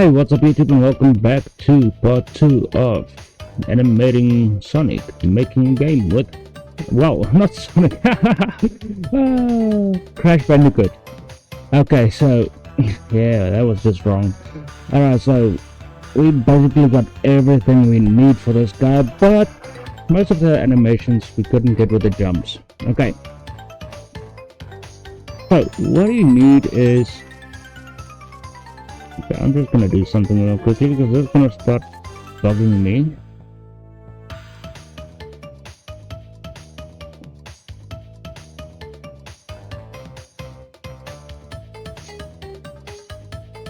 Hey, what's up YouTube, and welcome back to part 2 of animating Sonic, making a game with, well, not Sonic, Crash Bandicoot. Okay, so, yeah, that was just wrong. Alright, so, we basically got everything we need for this guy, but most of the animations we couldn't get with the jumps. Okay. So, what you need is... Okay, I'm just gonna do something real quickly because this is gonna start bugging me.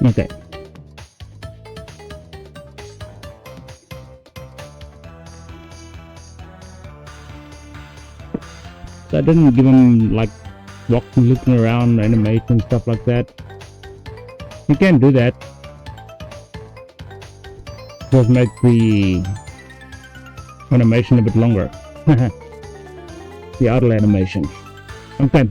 Okay. So I didn't give him like walking, looking around, animation, stuff like that. You can do that. Just make the animation a bit longer. The idle animation. Okay.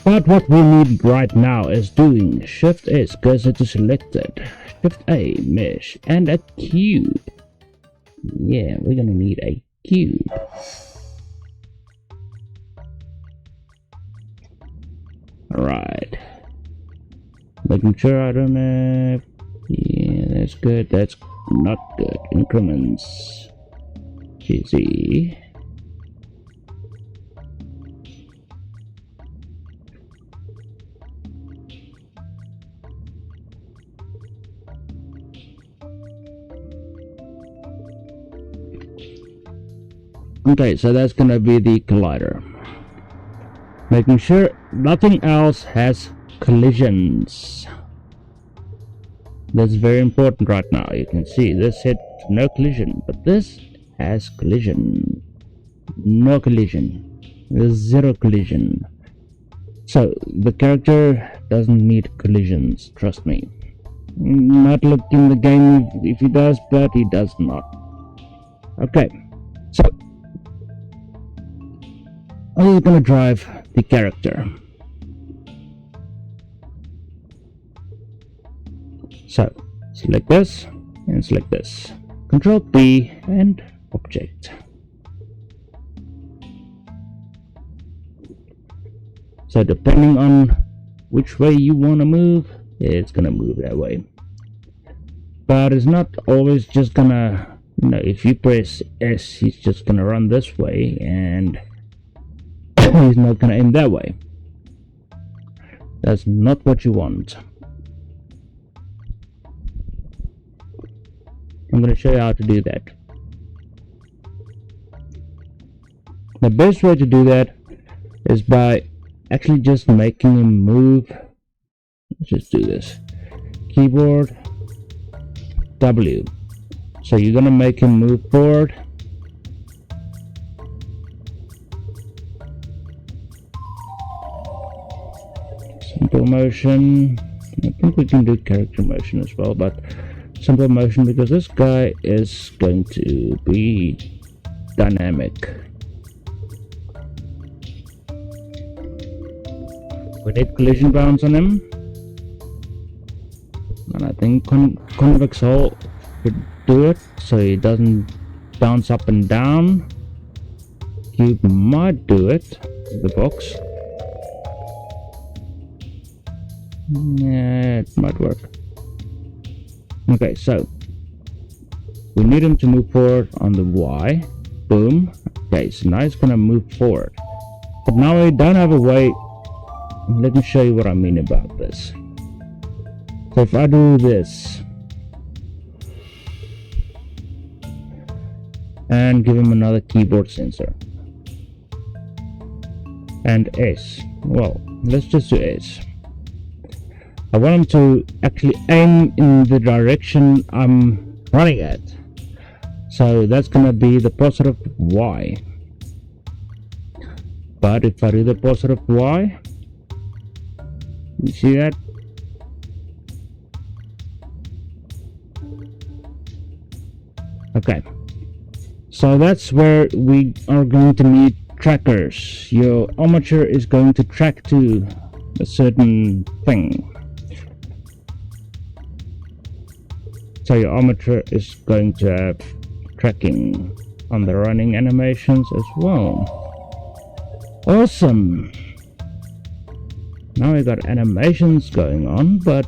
But what we need right now is doing Shift S, cursor to selected, Shift A, mesh, and a cube. Yeah, we're gonna need a cube. Alright. Making sure I don't have... Yeah, that's good. That's not good. Increments. Easy. Okay, so that's gonna be the collider. Making sure nothing else has collisions. That's very important right now. You can see this hit no collision, but this has collision. No collision. There's zero collision. So the character doesn't need collisions, trust me. Might look in the game if he does, but he does not. Okay, so I'm gonna drive the character. So, select this and select this. Control P and object. So depending on which way you want to move, it's gonna move that way. But it's not always just gonna, if you press S, he's just gonna run this way and he's not gonna aim that way. That's not what you want. I'm going to show you how to do that. The best way to do that is by actually just making him move. Let's just do this. Keyboard W. So you're going to make him move forward. Simple motion. I think we can do character motion as well, but simple motion because this guy is going to be dynamic. We need collision bounds on him, and I think convex hull should do it so he doesn't bounce up and down. Cube might do it, the box. Yeah, it might work. Okay, so we need him to move forward on the Y. Boom. Okay, so now he's gonna move forward. But now we don't have a way. Let me show you what I mean about this. So if I do this and give him another keyboard sensor and S, well, let's just do S. I want him to actually aim in the direction I'm running at. So that's gonna be the positive Y. But if I do the positive Y, you see that? Okay. So that's where we are going to need trackers. Your armature is going to track to a certain thing. So your armature is going to have tracking on the running animations as well. Awesome. Now we got animations going on, but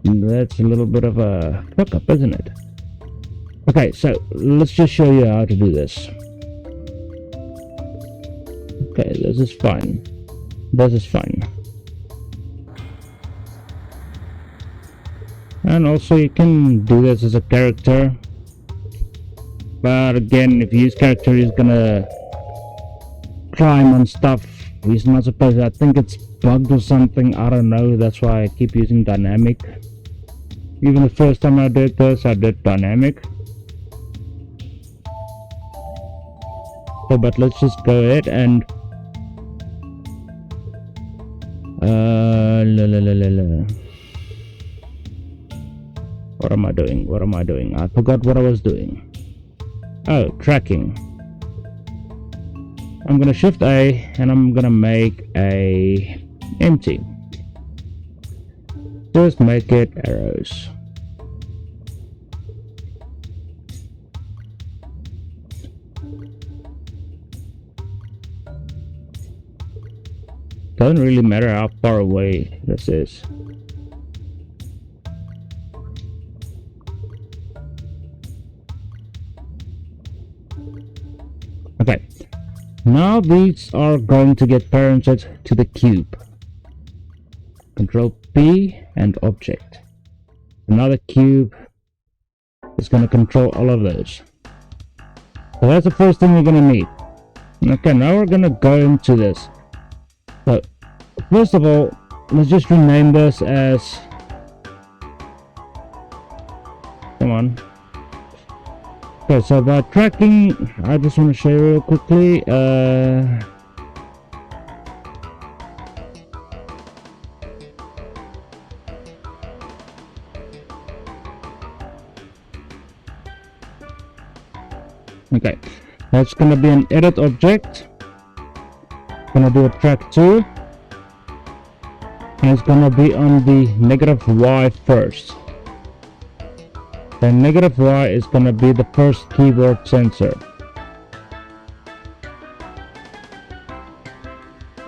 that's a little bit of a fuck up, isn't it? Okay, so let's just show you how to do this. Okay, this is fine. This is fine. And also you can do this as a character. But again, if you use character, he's gonna climb on stuff. He's not supposed to. I think it's bugged or something. I don't know. That's why I keep using dynamic. Even the first time I did this, I did dynamic. So, but let's just go ahead and what am I doing? What am I doing? I forgot what I was doing. Oh, tracking. I'm gonna shift A and I'm gonna make a empty. Just make it arrows. Doesn't really matter how far away this is. Okay, now these are going to get parented to the cube. Control P and object. Another cube is going to control all of those. So that's the first thing we're going to need. Okay, now we're going to go into this. So first of all, let's just rename this as, come on. Okay, so by tracking, I just want to show you real quickly. Okay, that's going to be an edit object. Gonna do a track 2, and it's gonna be on the -y first. The -y is gonna be the first keyboard sensor,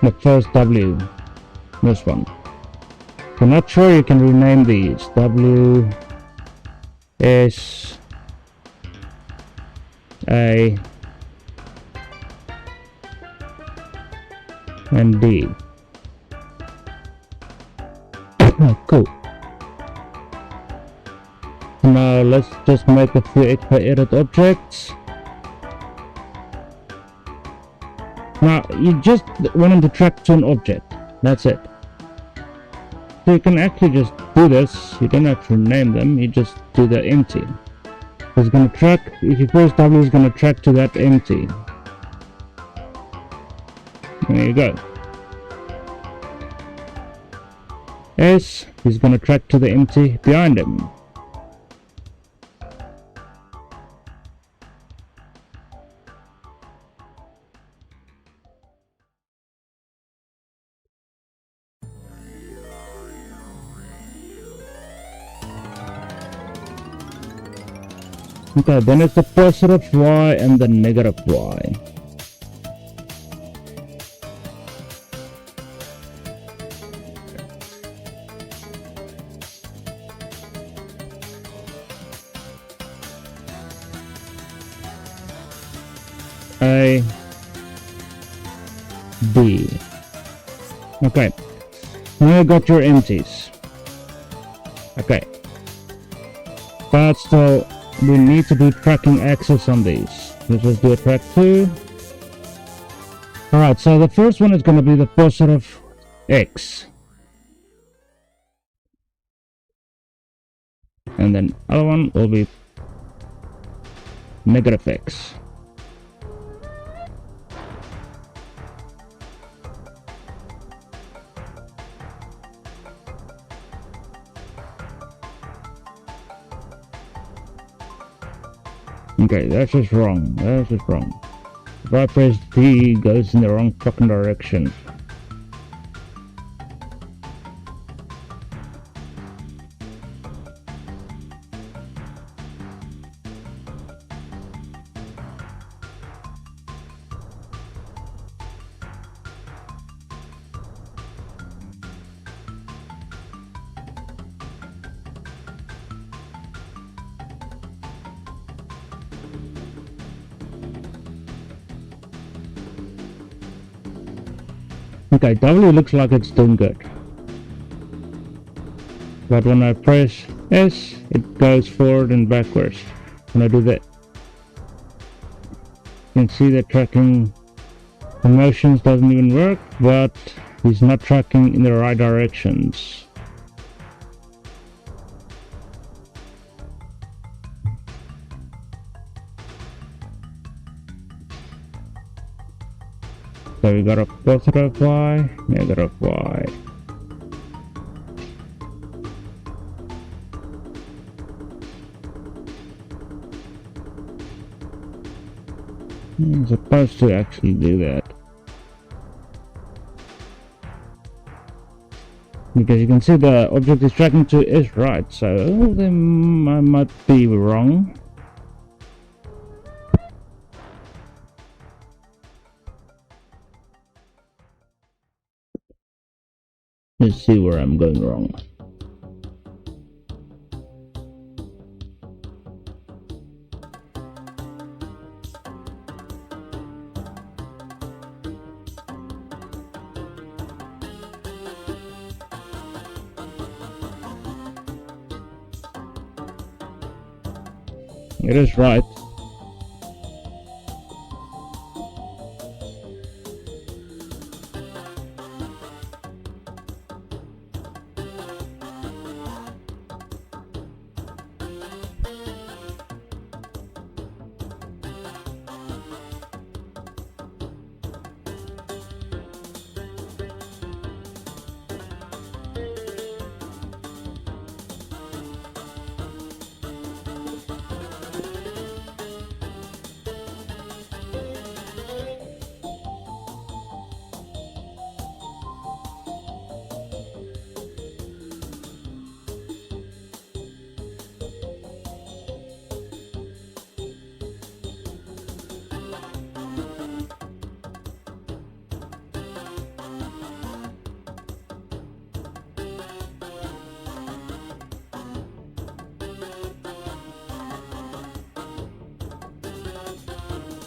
the first W, this one. If you're not sure, you can rename these W, S, A, and D. Cool. Now let's just make a few extra edit objects. Now you just want them to track to an object. That's it. So you can actually just do this. You don't have to rename them. You just do the empty. It's going to track. If you press W, it's going to track to that empty. There you go. S is going to track to the empty behind him. Okay, then it's the positive Y and the negative Y. A, B. Okay, now you got your empties. Okay, but still we need to do tracking axis on these. Let's just do a track 2. Alright, so the first one is going to be the positive X, and then other one will be negative X. Okay, that's just wrong. That's just wrong. If I press D, it goes in the wrong fucking direction. Okay, W looks like it's doing good. But when I press S, it goes forward and backwards. When I do that, you can see that tracking the motions doesn't even work, but he's not tracking in the right directions. So we got a positive Y, negative Y. I'm supposed to actually do that. Because you can see the object is tracking to is right, so then I might be wrong. Let's see where I'm going wrong. It is right.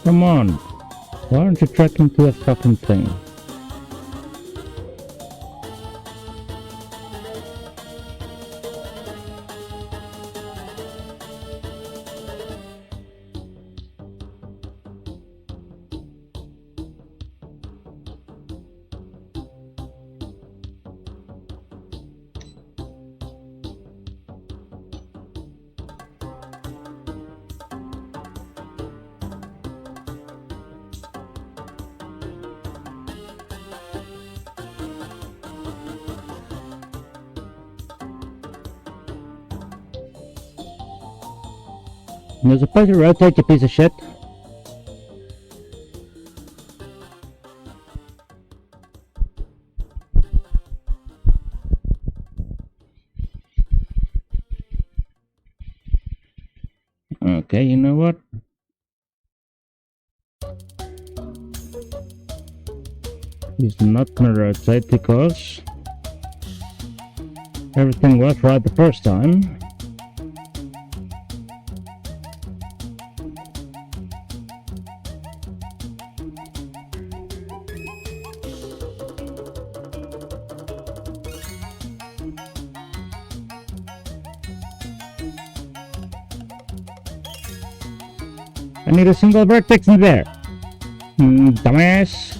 Come on, why aren't you tracking to the fucking thing? You're supposed to rotate, you piece of shit. Okay, you know what? He's not gonna rotate because everything was right the first time. I need a single vertex in there. Dumbass.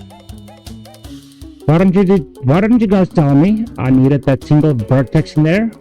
Why didn't you guys tell me I needed that single vertex in there?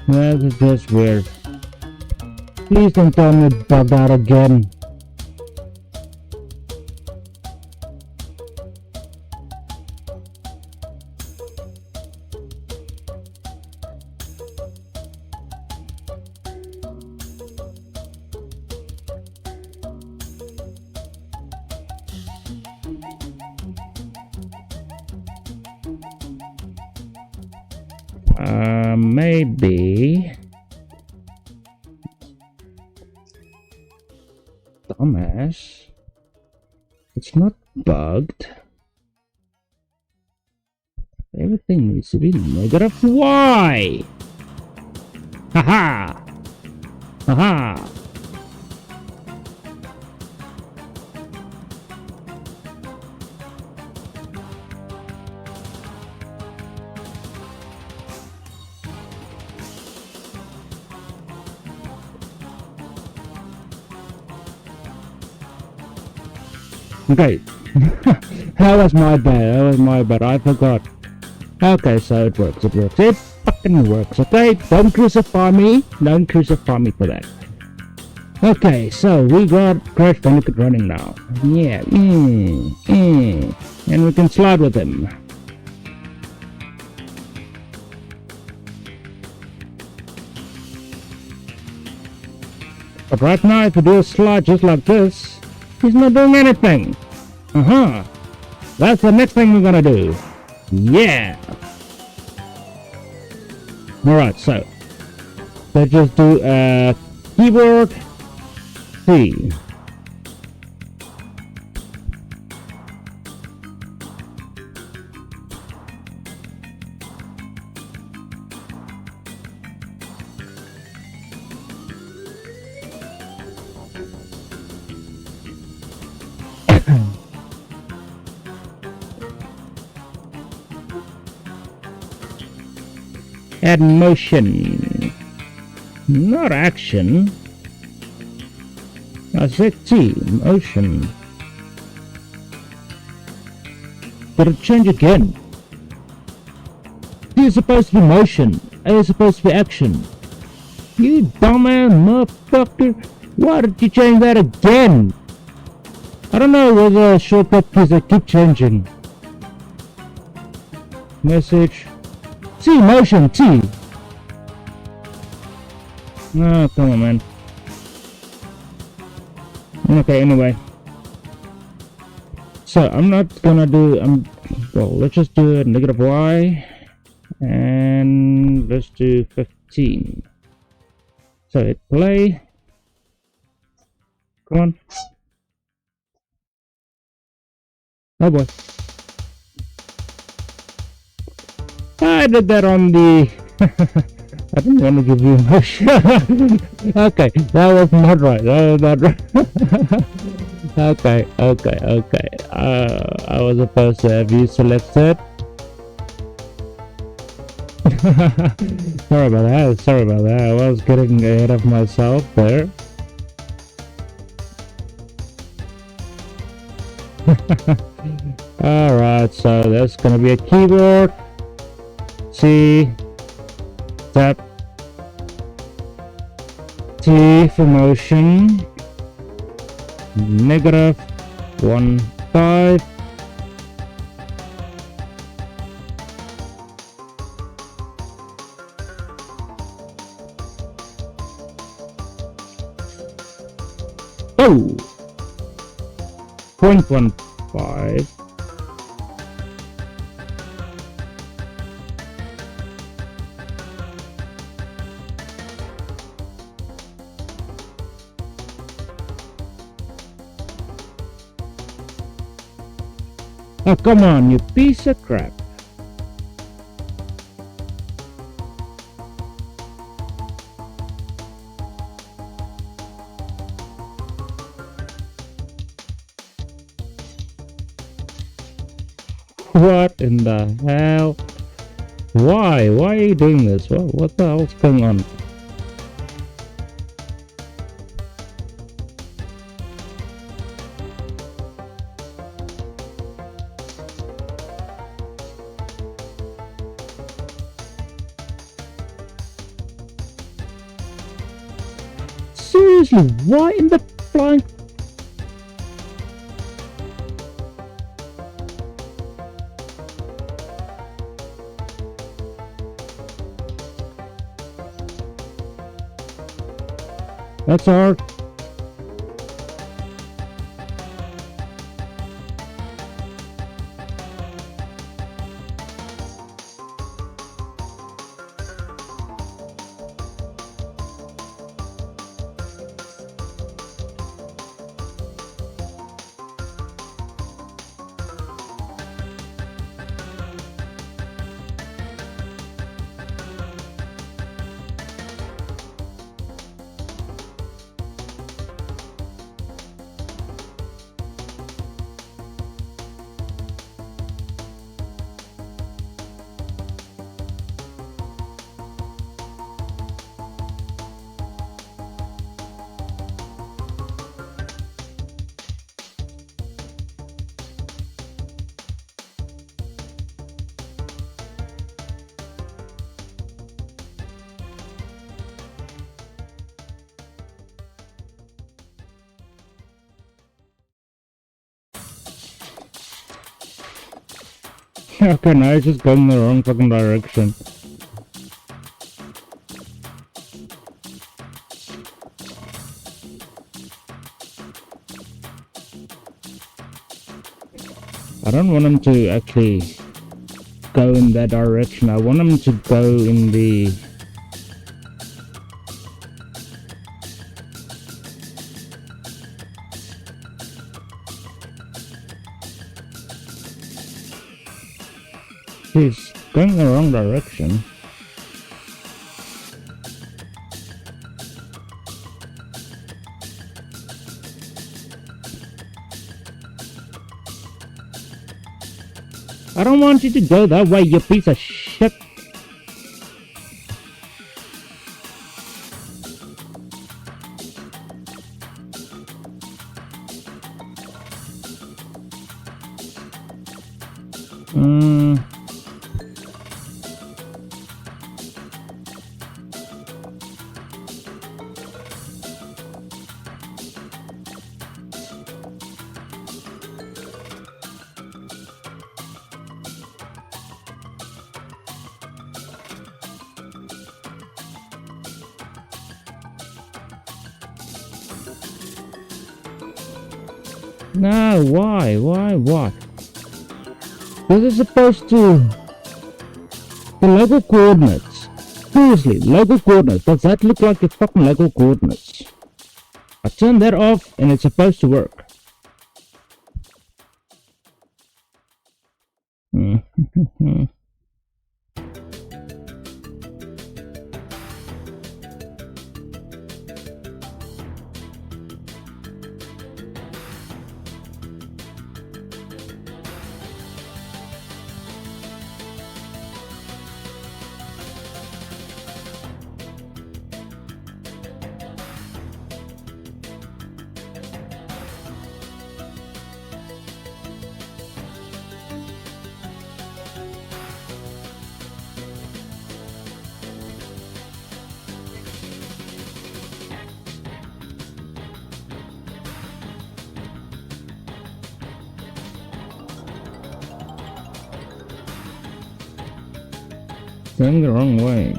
That is just weird. Please don't tell me about that again. Maybe. Dumbass. It's not bugged. Everything needs to be negative y. Haha. Haha. Okay. That was my bad. I forgot. Okay, so it works. It fucking works, okay? Don't crucify me. Don't crucify me for that. Okay, so we got Crash Bandicoot running now. Yeah. And we can slide with him. But right now, if you do a slide just like this, he's not doing anything. That's the next thing we're gonna do. Yeah. Alright, so let's just do a keyboard C. Add motion, not action. I said T, motion. But it change again. T is supposed to be motion, A is supposed to be action. You dumbass motherfucker, why did you change that again? I don't know whether shortcut keys that keep changing. Message. T, motion, T. Oh, come on, man. Okay, anyway. So, I'm not gonna do, well, let's just do a negative Y. And let's do 15. So, hit play. Come on. Oh boy. I did that on the... I didn't want to give you much. Okay, that was not right. Okay. I was supposed to have you selected. Sorry about that. I was getting ahead of myself there. Alright, so that's gonna be a keyboard. C, tap, T for motion, negative 1, 5. Oh! 0.15. Oh, come on, you piece of crap. What in the hell? Why are you doing this? What the hell's going on? Seriously, why in the flying? That's hard. Okay, now it's just going the wrong fucking direction. I don't want him to actually go in that direction. I want him to go in the... He's going the wrong direction. I don't want you to go that way, you piece of shit. No, why? This is supposed to... The local coordinates. Seriously, local coordinates. Does that look like the fucking local coordinates? I turned that off and it's supposed to work. Going the wrong way.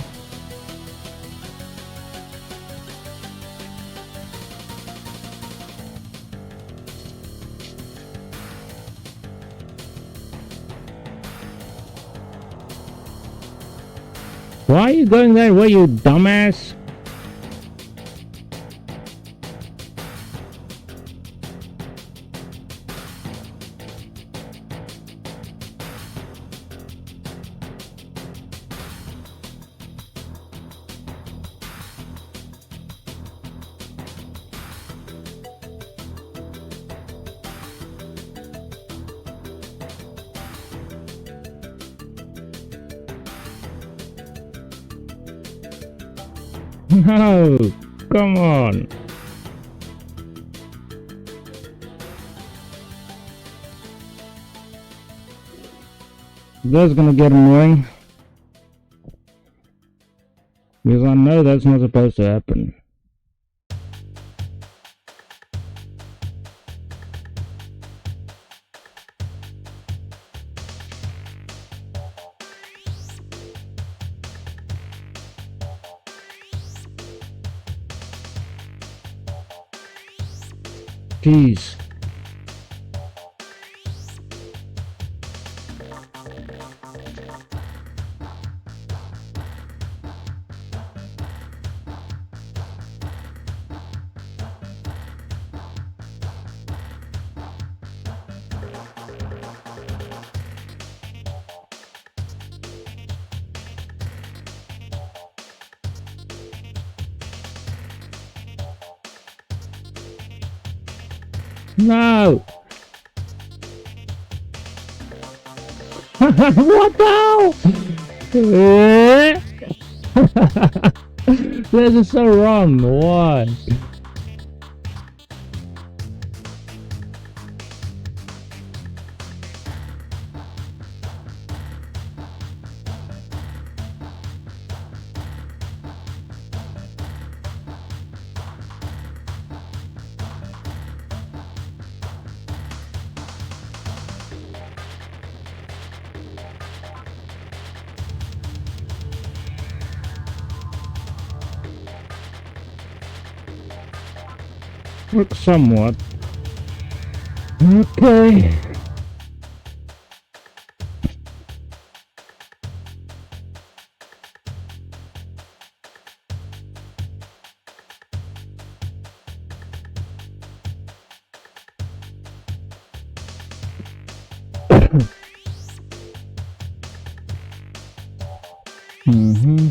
Why are you going that way, you dumbass? No, come on. That's gonna get annoying. Because I know that's not supposed to happen. Jeez. No! What the hell? This is so wrong. Why? Look, somewhat. Okay. Mm-hmm.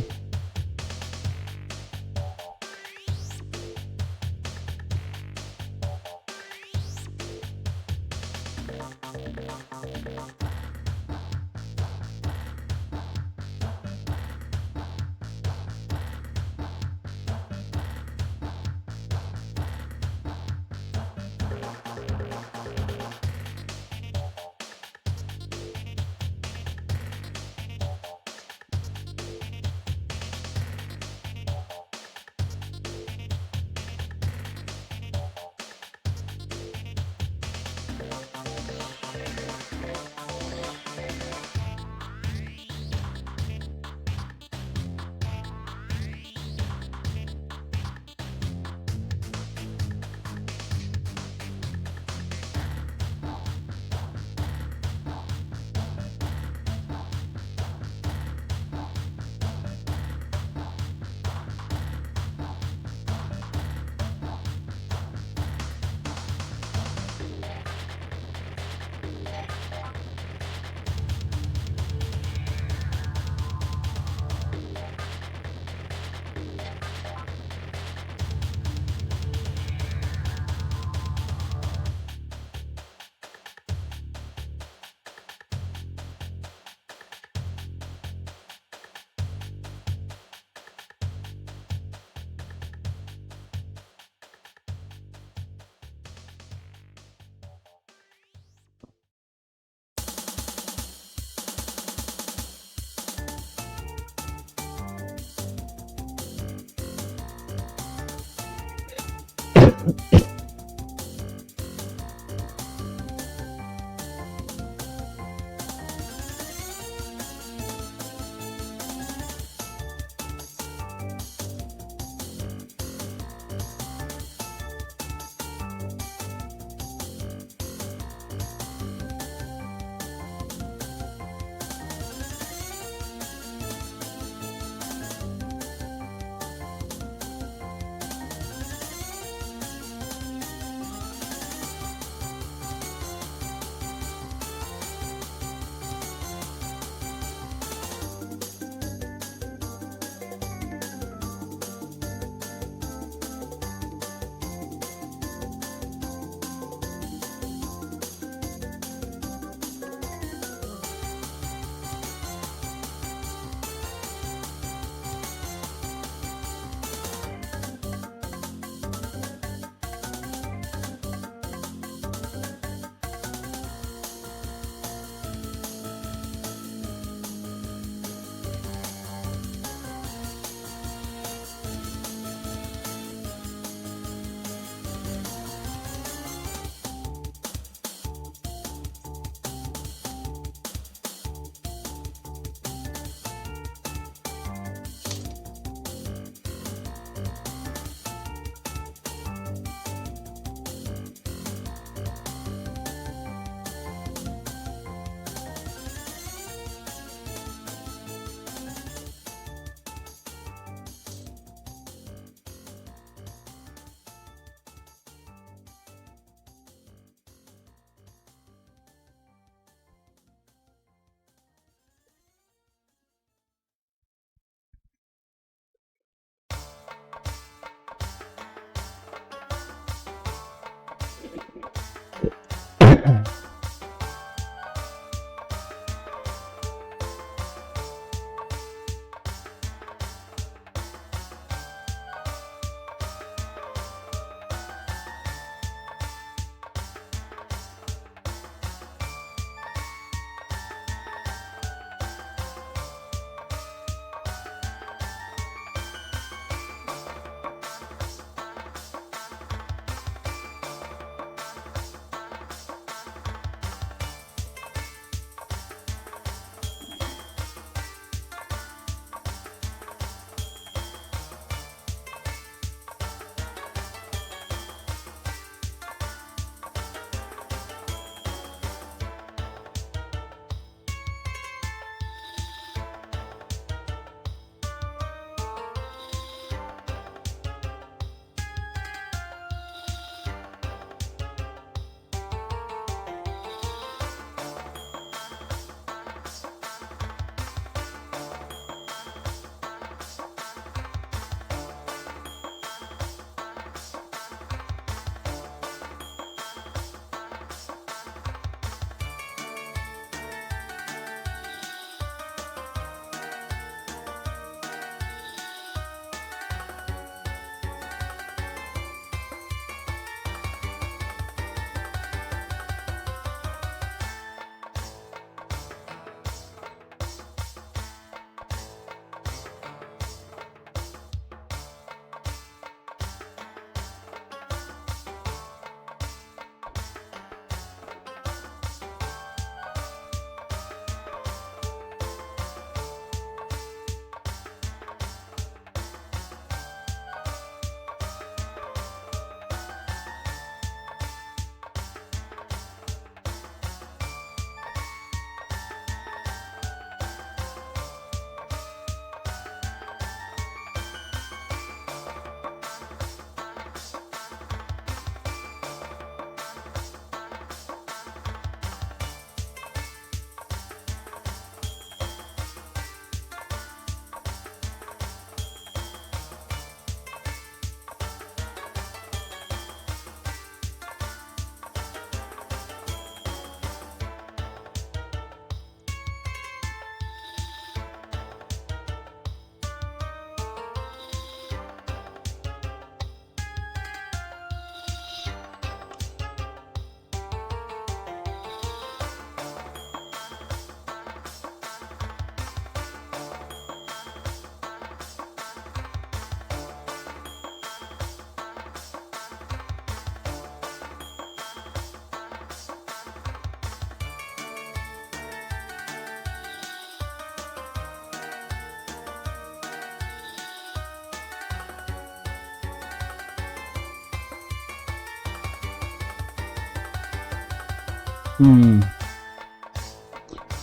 Hmm.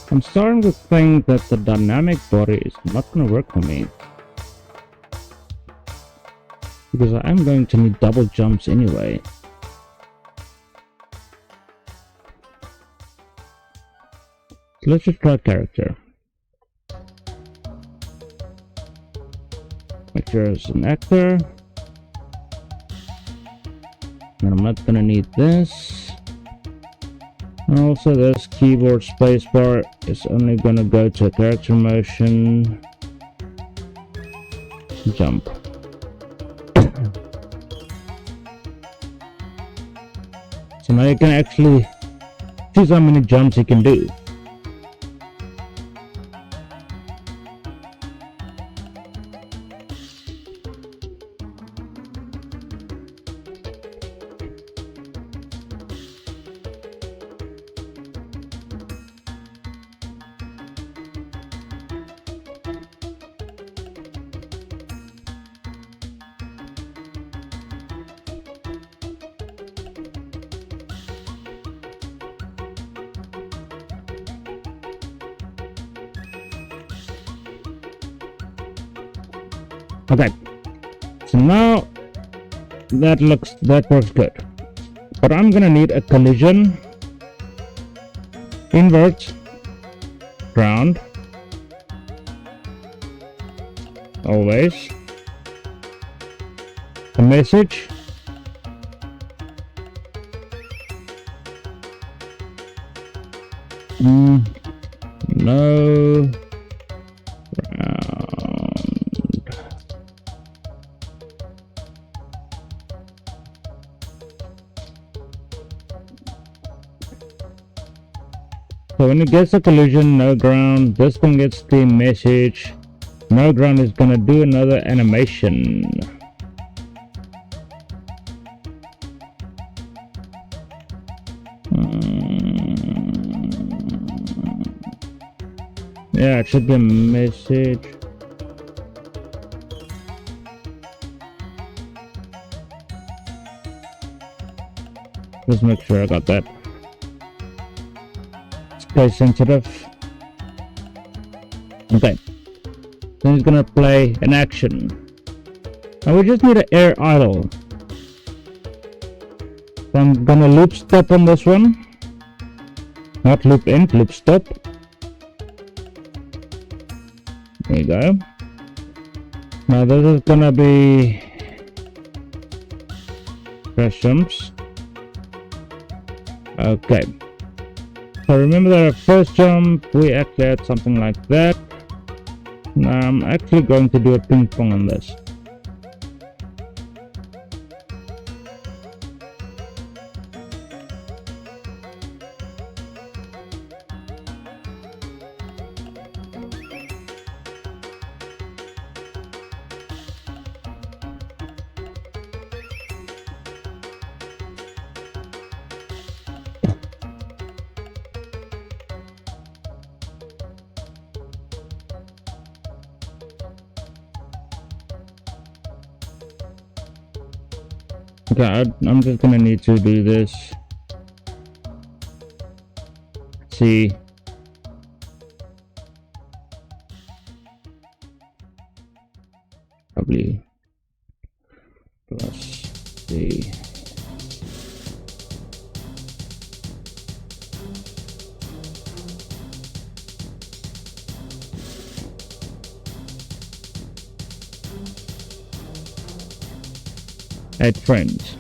I'm starting to think that the dynamic body is not going to work for me. Because I am going to need double jumps anyway. So let's just try character. Make sure it's an actor. And I'm not gonna need this. And also this keyboard spacebar is only gonna go to character motion. Jump. So now you can actually choose how many jumps you can do. Okay, so now that works good. But I'm gonna need a collision, invert, ground, always, a message, no, so when it gets a collision, no ground, this one gets the message, no ground is gonna do another animation. Yeah, it should be a message. Let's make sure I got that. Play sensitive. Okay. Then it's gonna play an action. Now we just need an air idle. So I'm gonna loop stop on this one. Not loop end, loop stop. There you go. Now this is gonna be crash jumps. Okay. So remember that our first jump, we actually had something like that. Now I'm actually going to do a ping pong on this. Okay, I'm just gonna need to do this. C. W plus C. Add friends.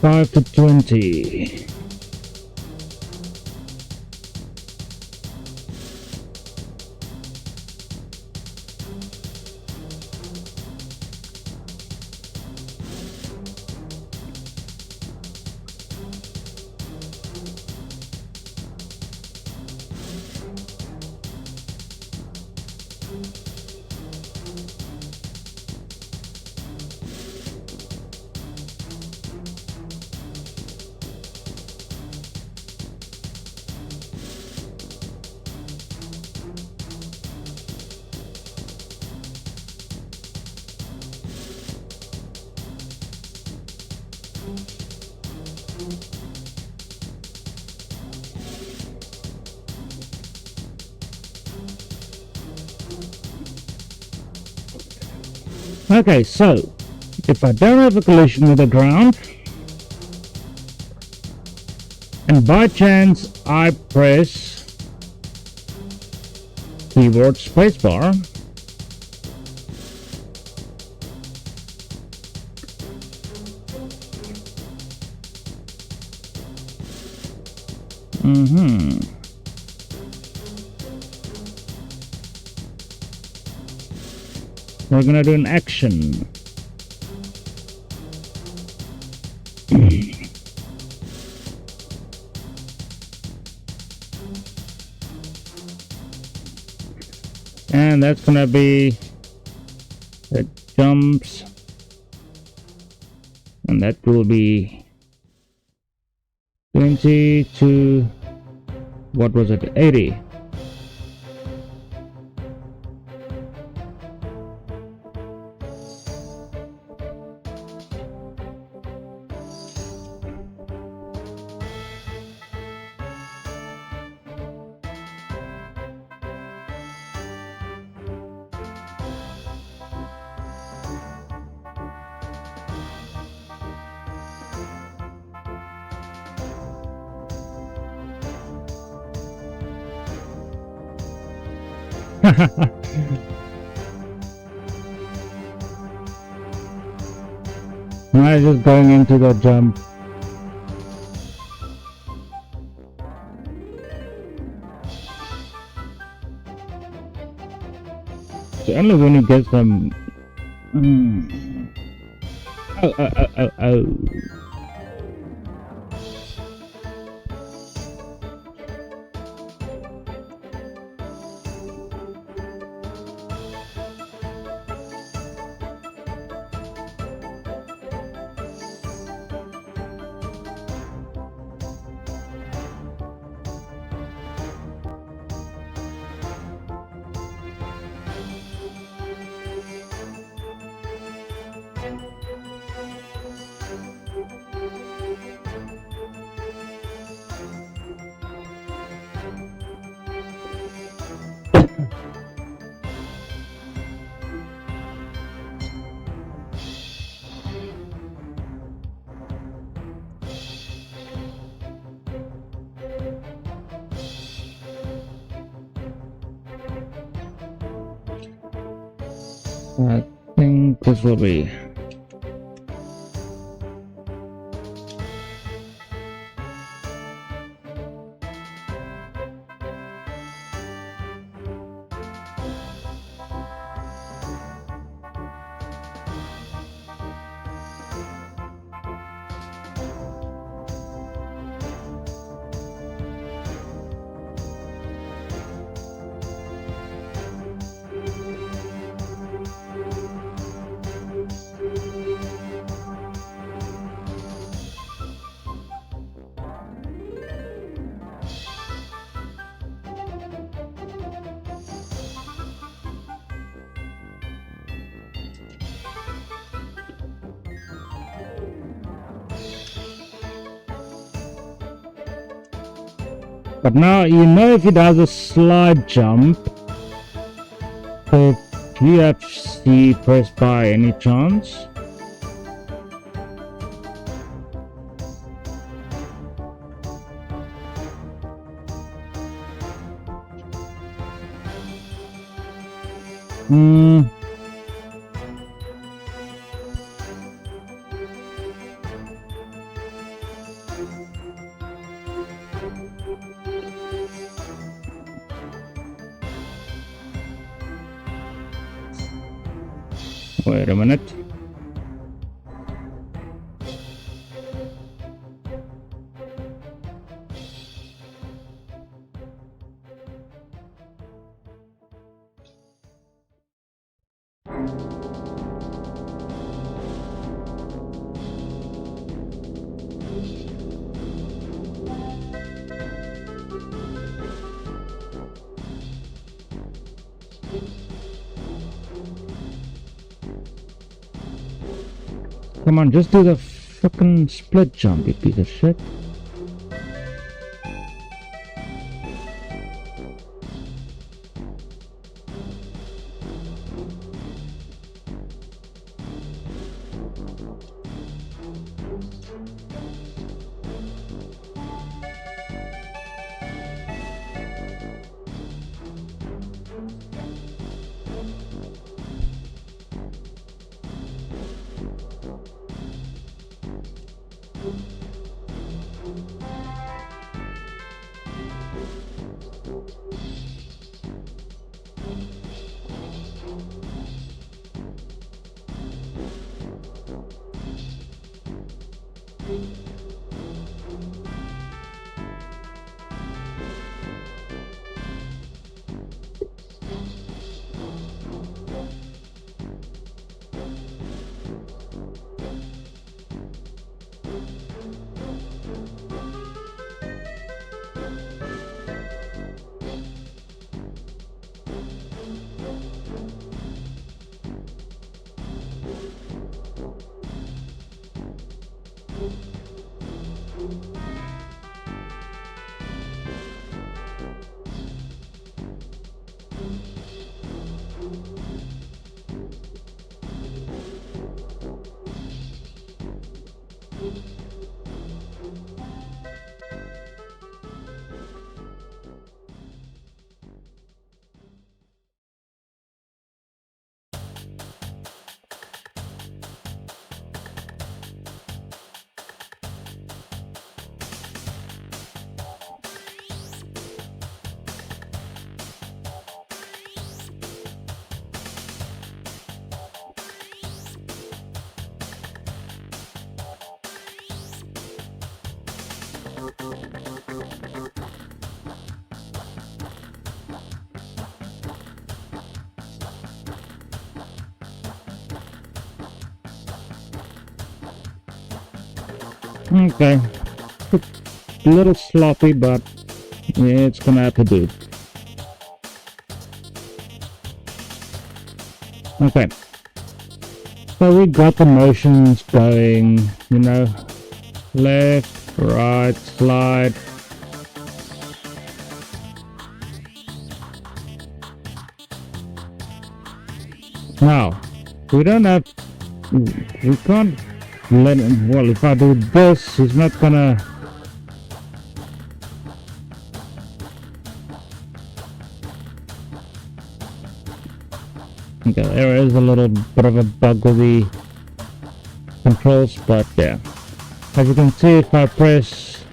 5 to 20. Okay, so if I don't have a collision with the ground, and by chance I press keyboard spacebar, we're gonna do an action. And that's gonna be the jumps, and that will be 20 to, what was it, 80. I just going into the jump. So only when you get some. Oh. I think this will be. But now you know if it has a slide jump, so if UFC pressed by any chance. Wait a minute. Come on, just do the fucking split jump, you piece of shit. Okay, a little sloppy, but it's gonna have to do. Okay, so we got the motions going, you know, left, right, slide. Now, we don't have, we can't let him, well, if I do this, he's not gonna, okay, there is a little bit of a bug with the controls, but yeah, as you can see, if I press,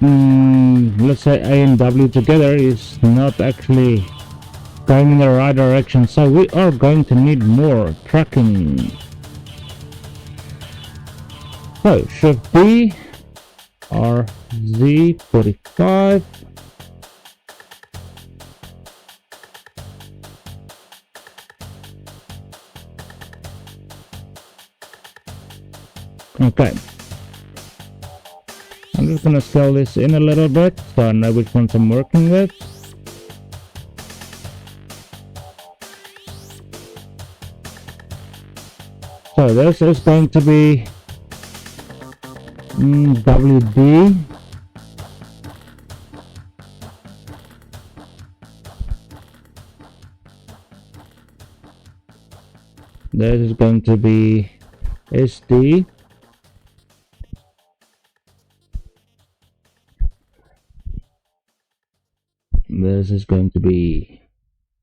let's say A and W together, it's not actually going in the right direction, so we are going to need more tracking. So Shift B, RZ 45. Okay. I'm just gonna scale this in a little bit so I know which ones I'm working with. So this is going to be WD. This is going to be SD. This is going to be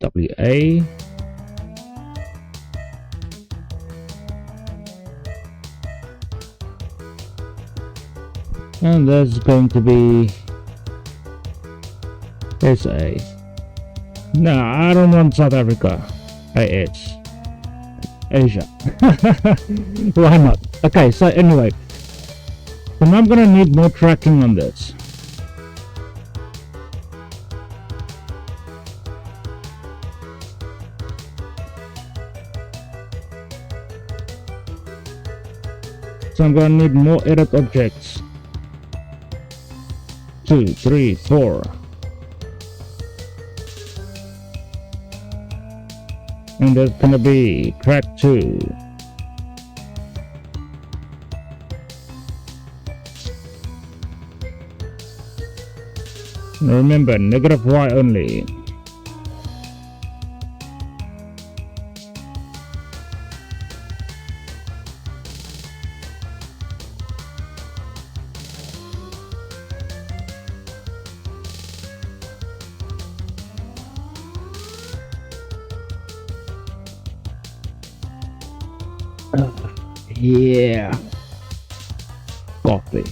WA. And that's going to be SA. No, I don't want South Africa. AH. Asia. Why not? Okay, so anyway, so now I'm gonna need more tracking on this. So I'm gonna need more edit objects. 2, 3, 4. And there's gonna be track 2. Remember, negative Y only. Yeah. Copy.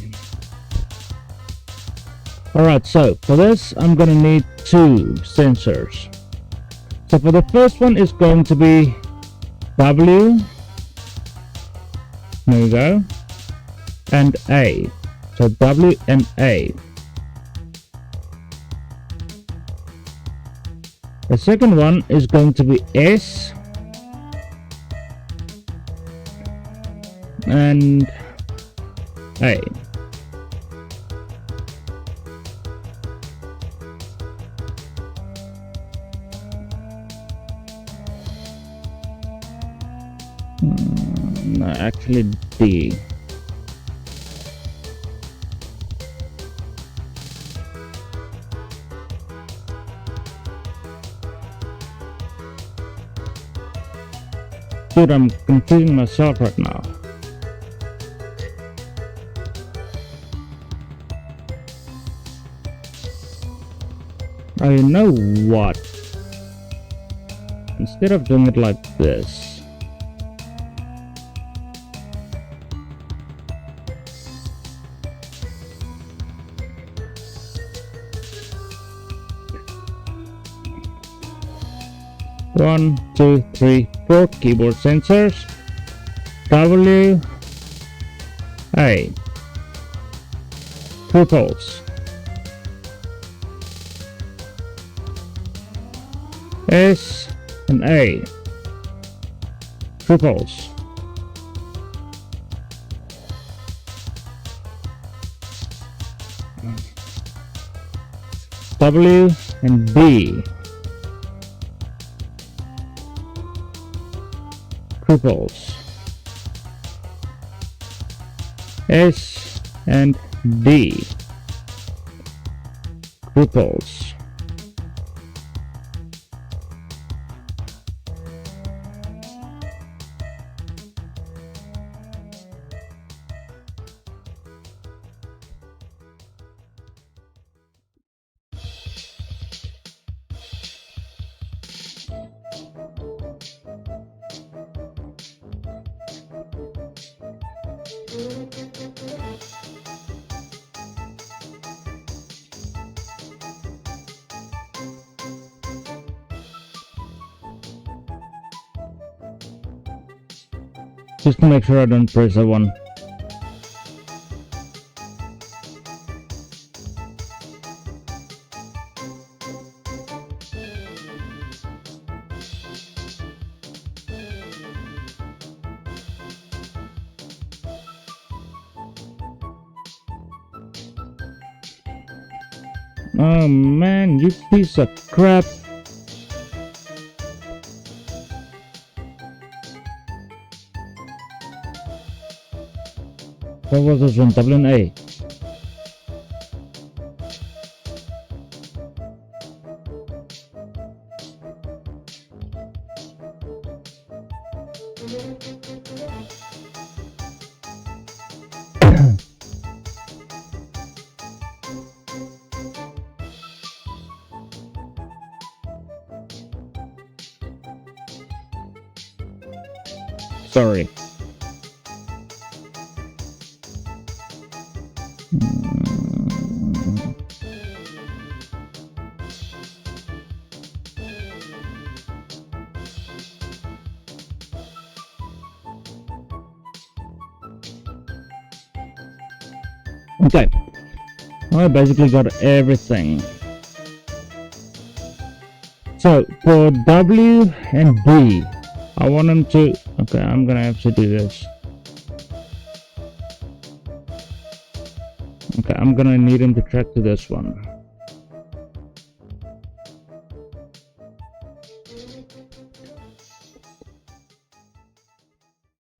Alright, so for this I'm gonna need 2 sensors. So for the first one is going to be W, there we go, and A. So W and A. The second one is going to be S and A. No, actually D. Dude, I'm confusing myself right now. Oh, you know what? Instead of doing it like this, one, two, three, 4 keyboard sensors. W, A, pupils, S and A, pupils, W and B, pupils, S and D, pupils. Just to make sure I don't press that one. Oh man, you piece of crap. What was this one? W and A. Sorry. Okay, I basically got everything. So for W and B, I want them to. Okay, I'm gonna have to do this. Okay, I'm gonna need him to track to this one.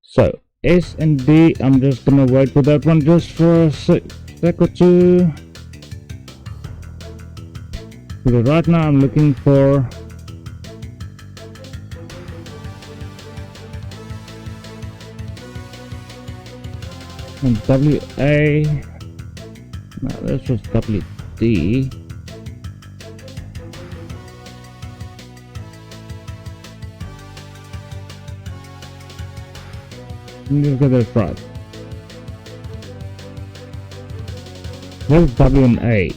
So S and D, I'm just gonna wait with that one just for a sec or two. Because right now I'm looking for WA. No, this was WD. Let me just get this right. This is W and A.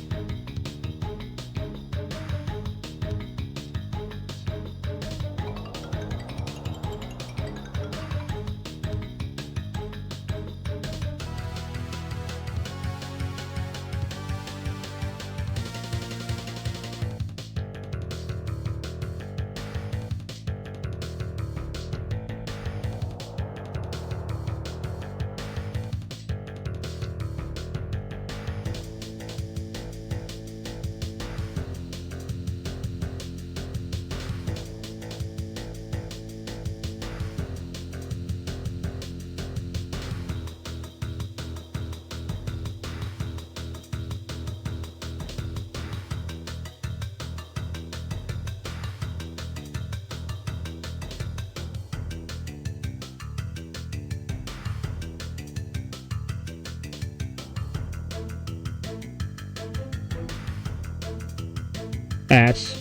S.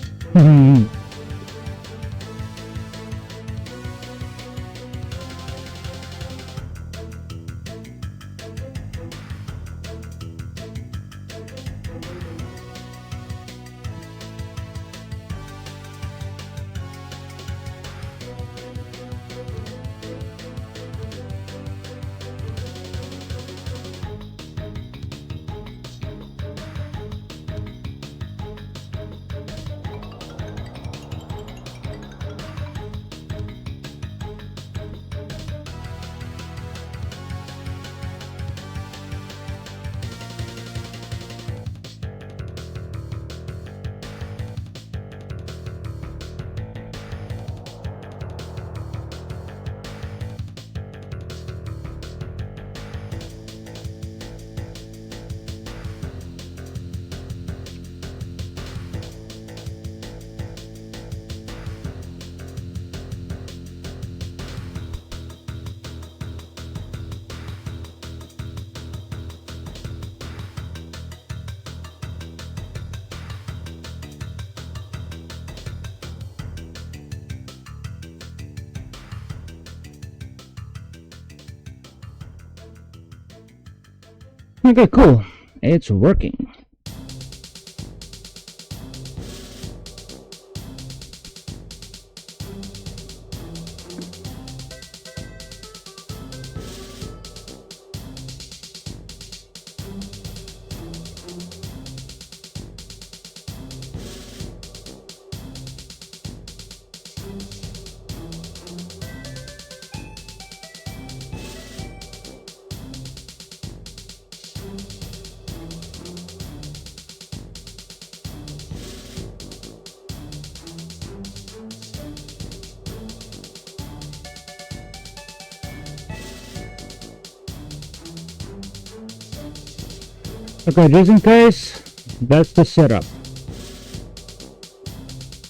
Okay, cool. It's working. Okay, just in case, that's the setup.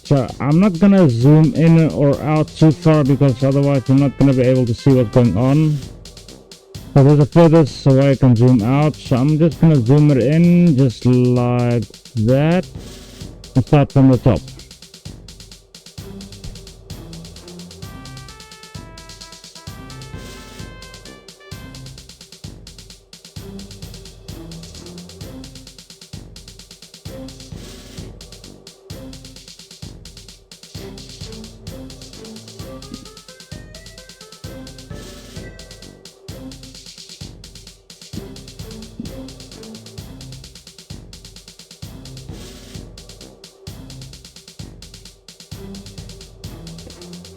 So I'm not gonna zoom in or out too far because otherwise you're not gonna be able to see what's going on. So there's a furthest way I can zoom out, so I'm just gonna zoom it in just like that and start from the top.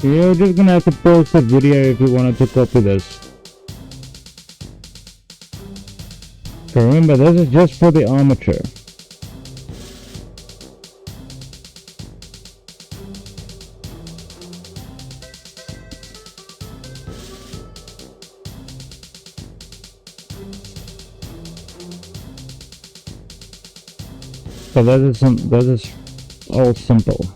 You're just gonna have to pause the video if you wanted to copy this. So remember, this is just for the armature. So that is all simple.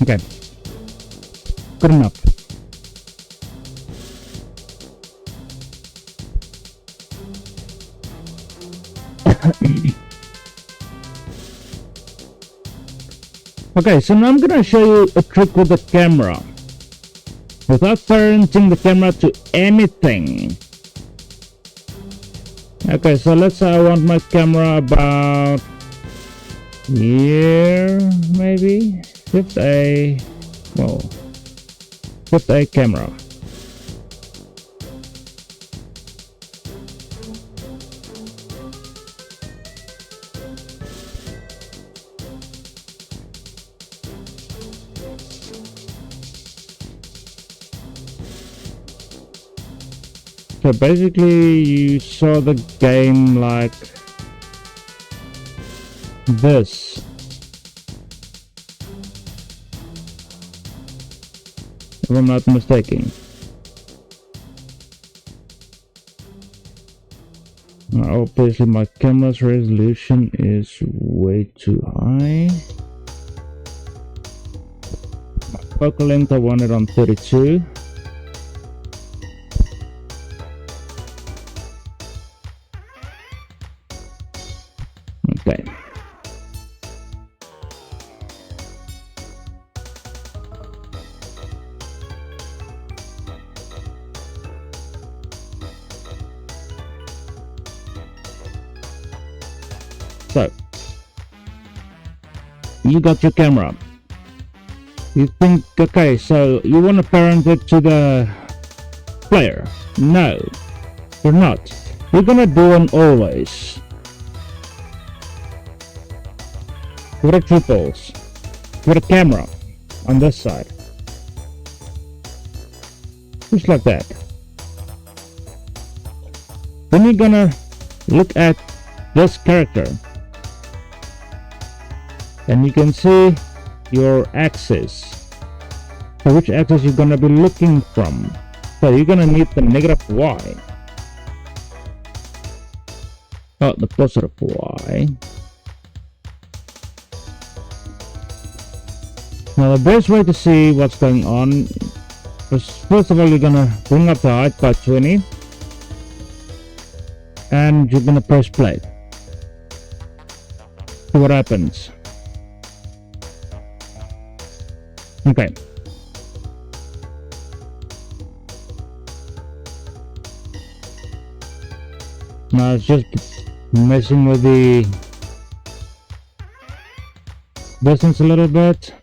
Okay, good enough. Okay, so now I'm gonna show you a trick with the camera without parenting the camera to anything. Okay, so let's say I want my camera about here, maybe Shift A, well, Shift A camera. So basically you saw the game like this. If I'm not mistaken. Now obviously my camera's resolution is way too high. My focal length I want it on 32. Okay. So, you got your camera. You think, okay, so you want to parent it to the player. No, you're not. You're gonna do an always. With a triples. With a camera on this side. Just like that. Then you're gonna look at this character. And you can see your axis. So which axis you're gonna be looking from. So you're gonna need the negative y. Oh, the positive y. Now the best way to see what's going on is, first of all, you're gonna bring up the height by 20 and you're gonna press play. See what happens. Okay. Now it's just messing with the distance a little bit.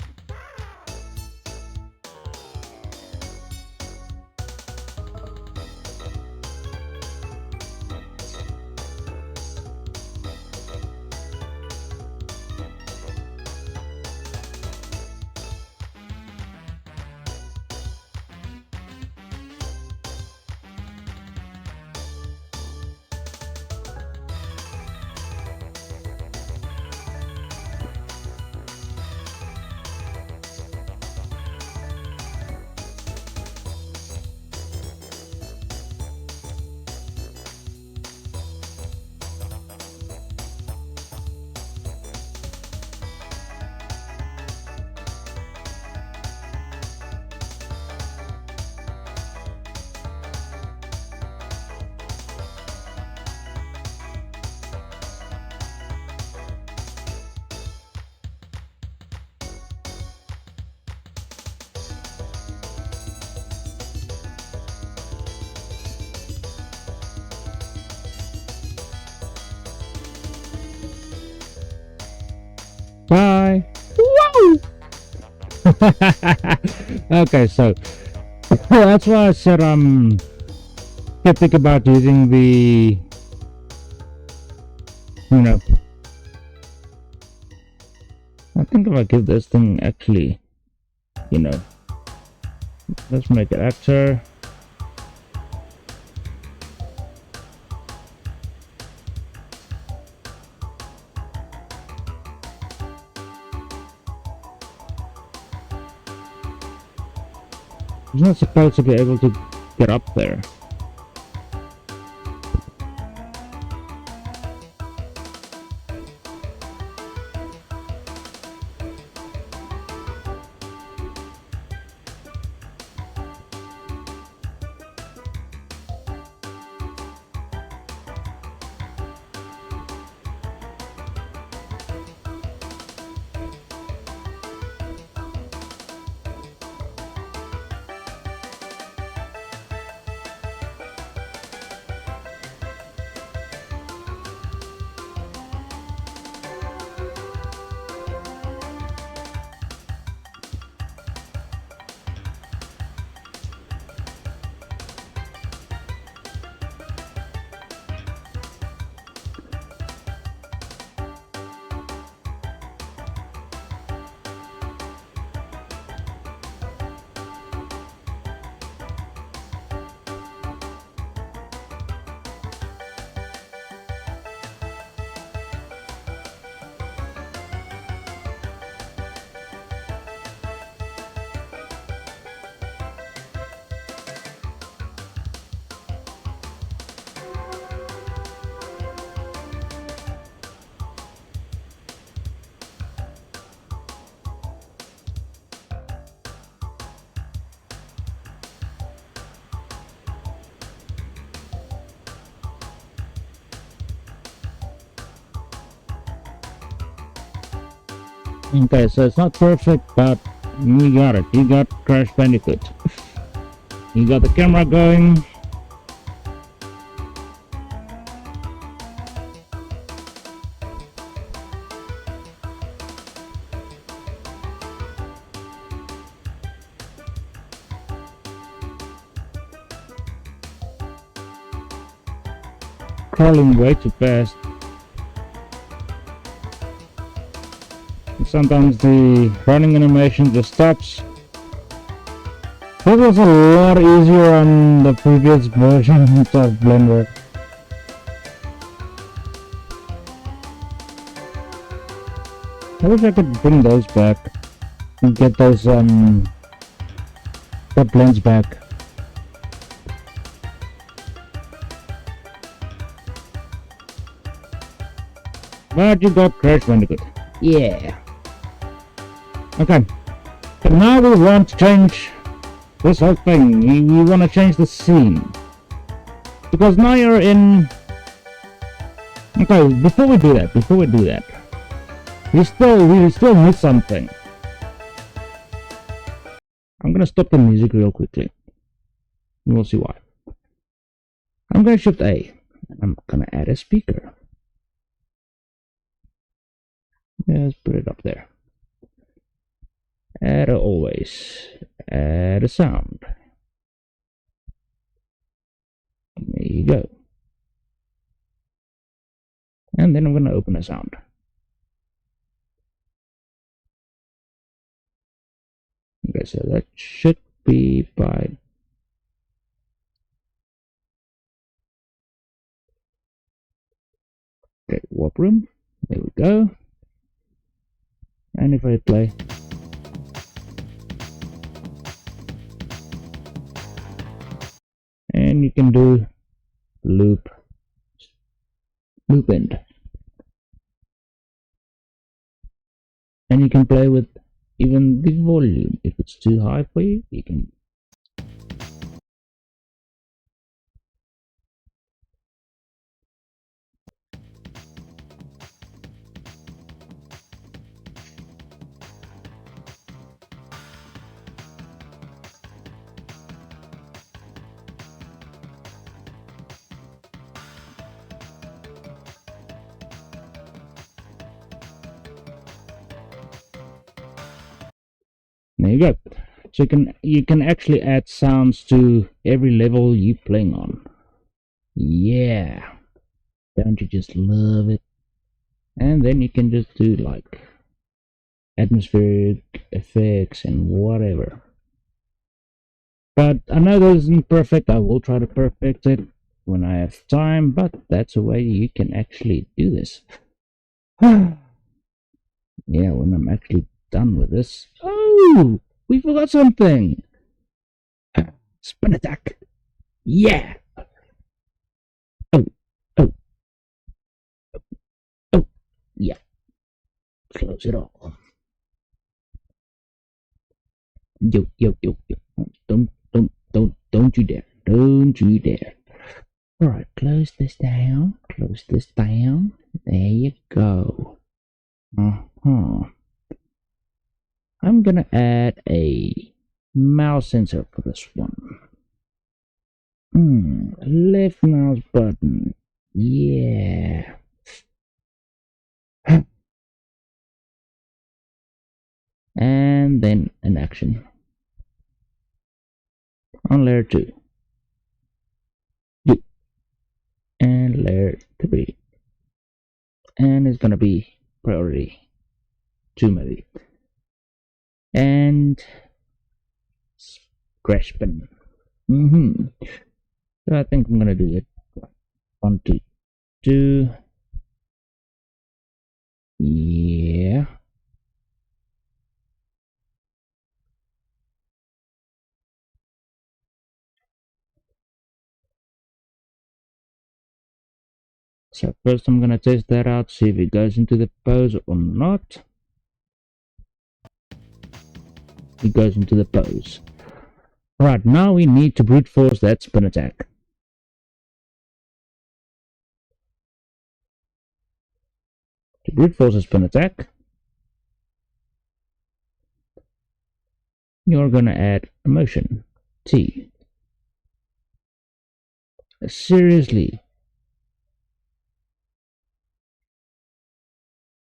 Bye. Woo! Okay, so that's why I said skeptic about using the, you know, I think if I give this thing actually, you know, let's make it actor. He's not supposed to be able to get up there. Okay, so it's not perfect, but you got it. You got Crash Bandicoot. You got the camera going. Crawling way too fast. Sometimes the running animation just stops. It was a lot easier on the previous version of Blender. I wish I could bring those back and get those the blends back. But you got Crash Bandicoot. Yeah. Okay. But now we want to change this whole thing. We want to change the scene. Because now you're in... Okay, before we do that, we still miss something. I'm gonna stop the music real quickly. And we'll see why. I'm gonna shift A. And I'm gonna add a speaker. Let's put it up there. Add a always. Add a sound. There you go. And then I'm gonna open a sound. Okay, so that should be by warp room. There we go. And if I play, and you can do loop end, and you can play with even the volume. If it's too high for you, you can. There you go. So you can actually add sounds to every level you're playing on. Yeah, don't you just love it? And then you can just do like atmospheric effects and whatever. But I know that isn't perfect. I will try to perfect it when I have time, but that's a way you can actually do this. Yeah, when I'm actually done with this. Oh, we forgot something. Spin attack. Yeah. Oh, oh, oh. Yeah. Close it off. Yo, yo, yo, yo. Don't you dare. Don't you dare. Alright, close this down. Close this down. There you go. Uh-huh. I'm gonna add a mouse sensor for this one. Left mouse button. Yeah. And then an action on layer 2. And layer 3. And it's gonna be priority 2 maybe. And crash button. So I think I'm gonna do it. 1, 2, 2. Yeah. So first I'm gonna test that out, see if it goes into the pose or not. It goes into the pose. Right, now we need to brute force that spin attack. To brute force a spin attack, you're gonna add a motion. T. Seriously.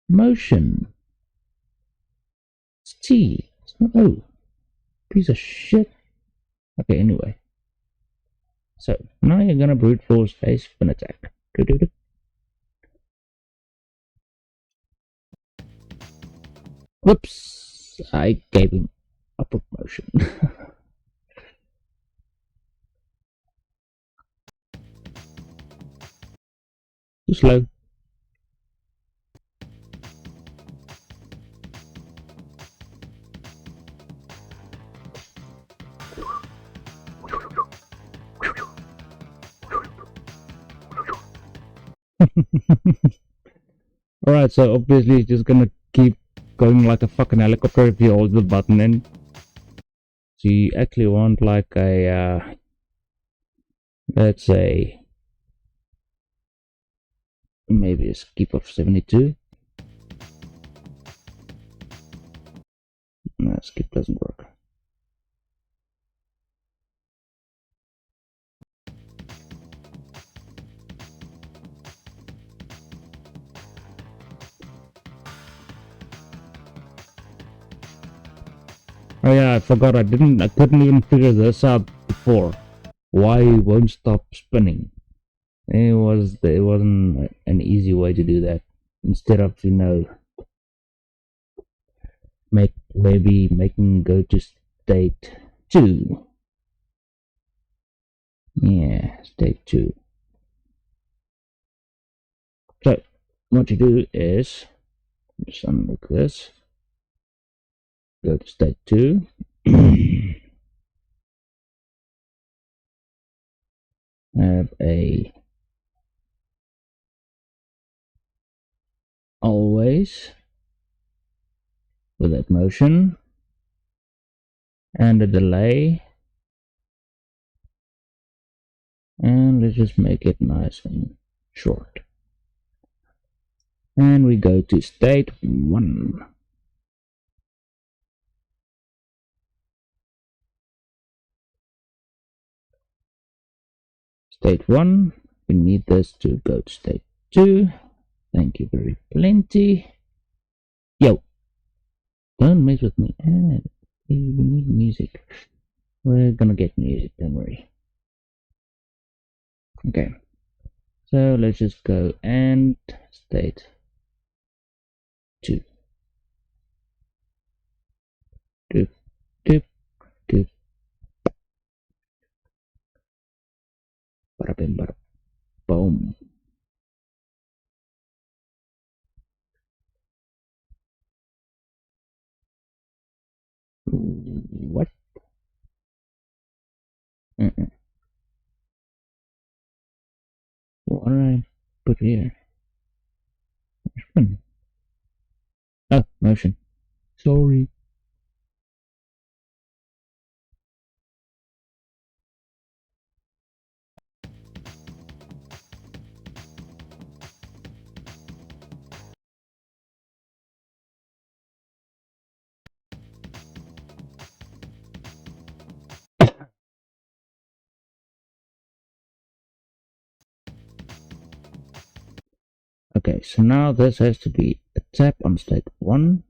Motion. It's T. It's not O. Piece of shit. Okay, anyway. So, now you're gonna brute force a spin attack. Whoops! I gave him upward motion. Too slow. Alright, so obviously it's just gonna keep going like a fucking helicopter if you hold the button in. So you actually want like a, let's say, maybe a skip of 72. No, skip doesn't work. Oh yeah, I forgot. I couldn't even figure this out before. Why it won't stop spinning? It wasn't an easy way to do that. Instead of maybe making go to state 2. Yeah, state 2. So what you do is just unlock this. Go to state 2. Have a always with that motion and a delay, and let's just make it nice and short. And we go to state 1. State 1, we need this to go to state 2. Thank you very plenty. Yo, don't mess with me. We need music. We're gonna get music, don't worry. Okay. So let's just go and state 2. Doop, doop, doop. Bada bim, bada boom. What? What did I put here? Oh, motion. Sorry. Okay, so now this has to be a tap on state 1.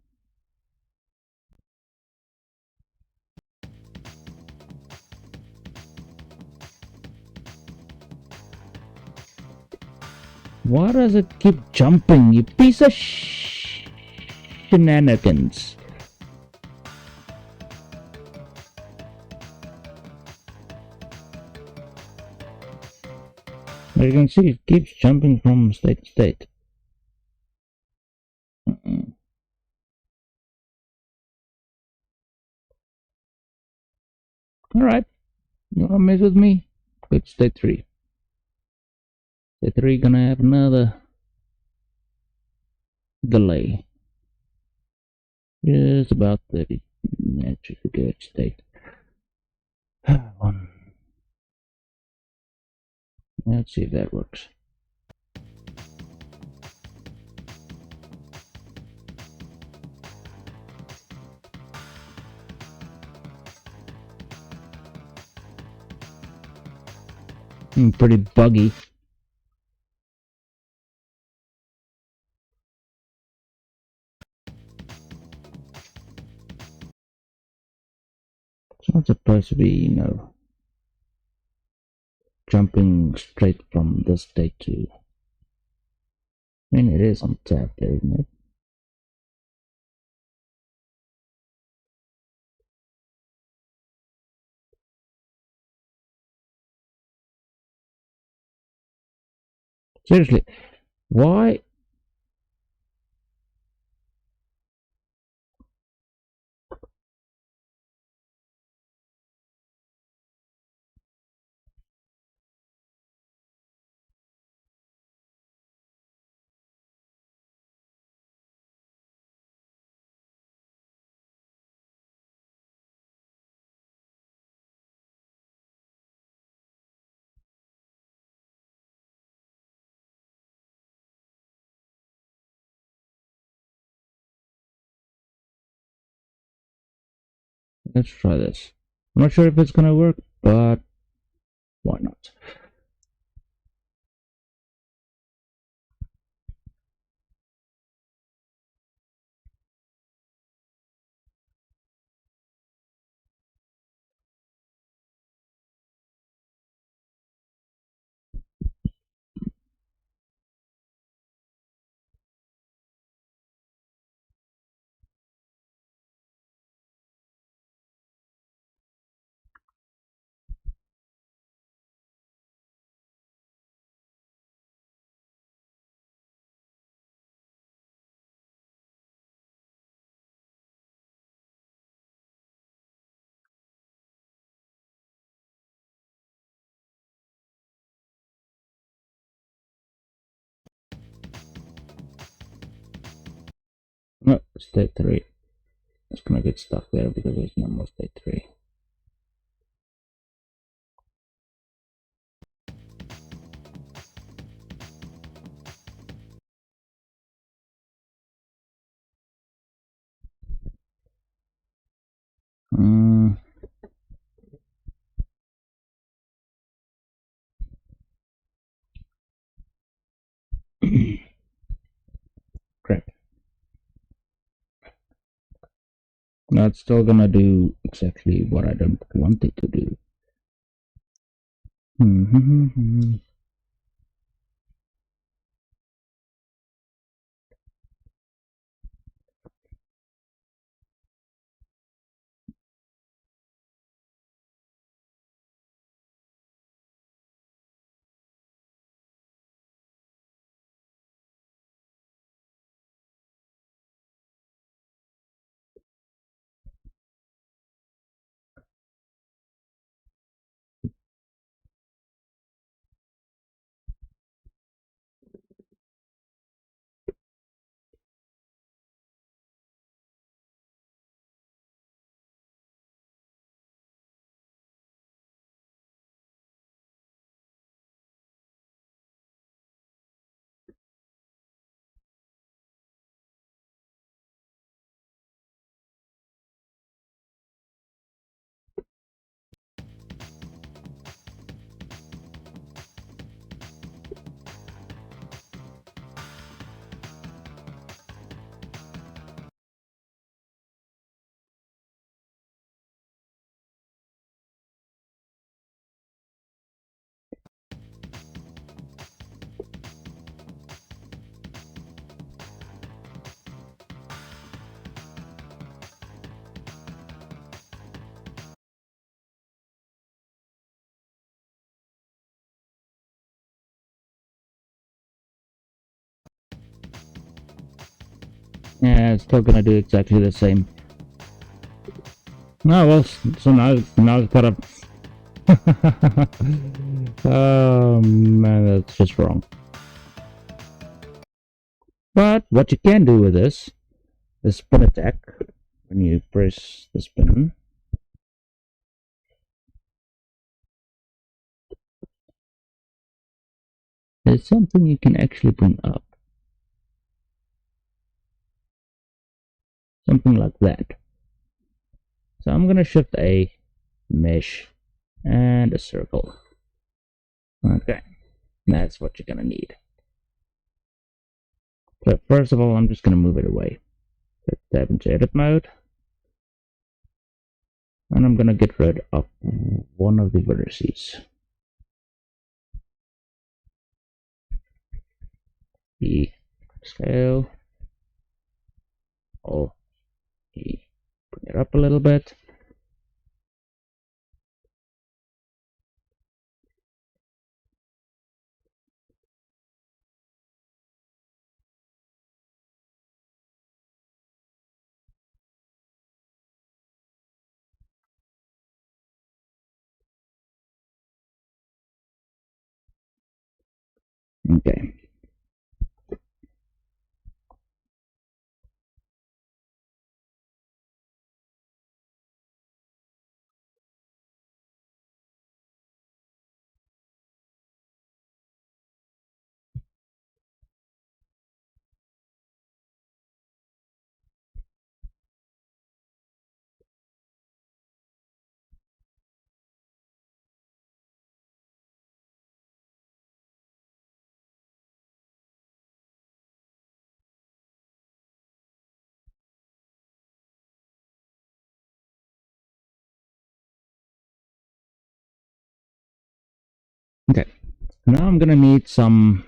Why does it keep jumping, you piece of shenanigans? As you can see, it keeps jumping from state to state. Alright, you wanna mess with me? Go to state 3. State 3 gonna have another delay. Just about 30 minutes to go to state 1. Let's see if that works. Pretty buggy. It's not supposed to be, jumping straight from this state to. I mean, it is on tap there, isn't it? Seriously, why? Let's try this. I'm not sure if it's gonna work, but why not? No, state 3. It's gonna get stuck there because it's no more state 3. Crap. That's still gonna do exactly what I don't want it to do. Yeah, it's still gonna do exactly the same. Oh well, so now it's got a. Oh man, that's just wrong. But what you can do with this, the spin attack, when you press the spin, is something you can actually bring up. Something like that. So I'm gonna shift a mesh and a circle. Okay, that's what you're gonna need. So first of all, I'm just gonna move it away. Let's tab into edit mode. And I'm gonna get rid of one of the vertices. The scale. Oh, bring it up a little bit. Okay. Okay. Now I'm gonna need some,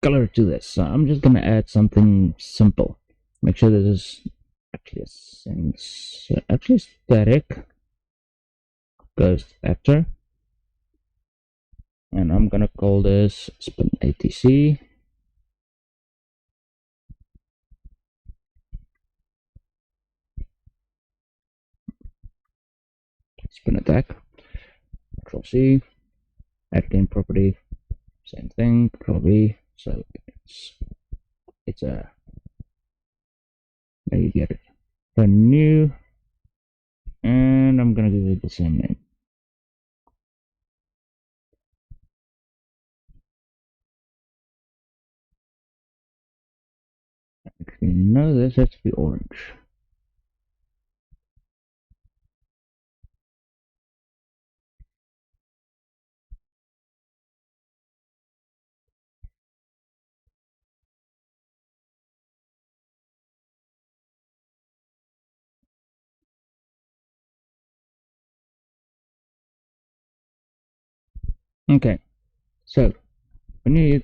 color to this. So I'm just gonna add something simple. Make sure this is actually static ghost actor, and I'm gonna call this spin ATC. Spin attack. Control C. Add game property. Same thing. Control V. So it's a there you get it. A new, and I'm gonna give it the same name. Actually, no, this has to be orange. Okay, so when you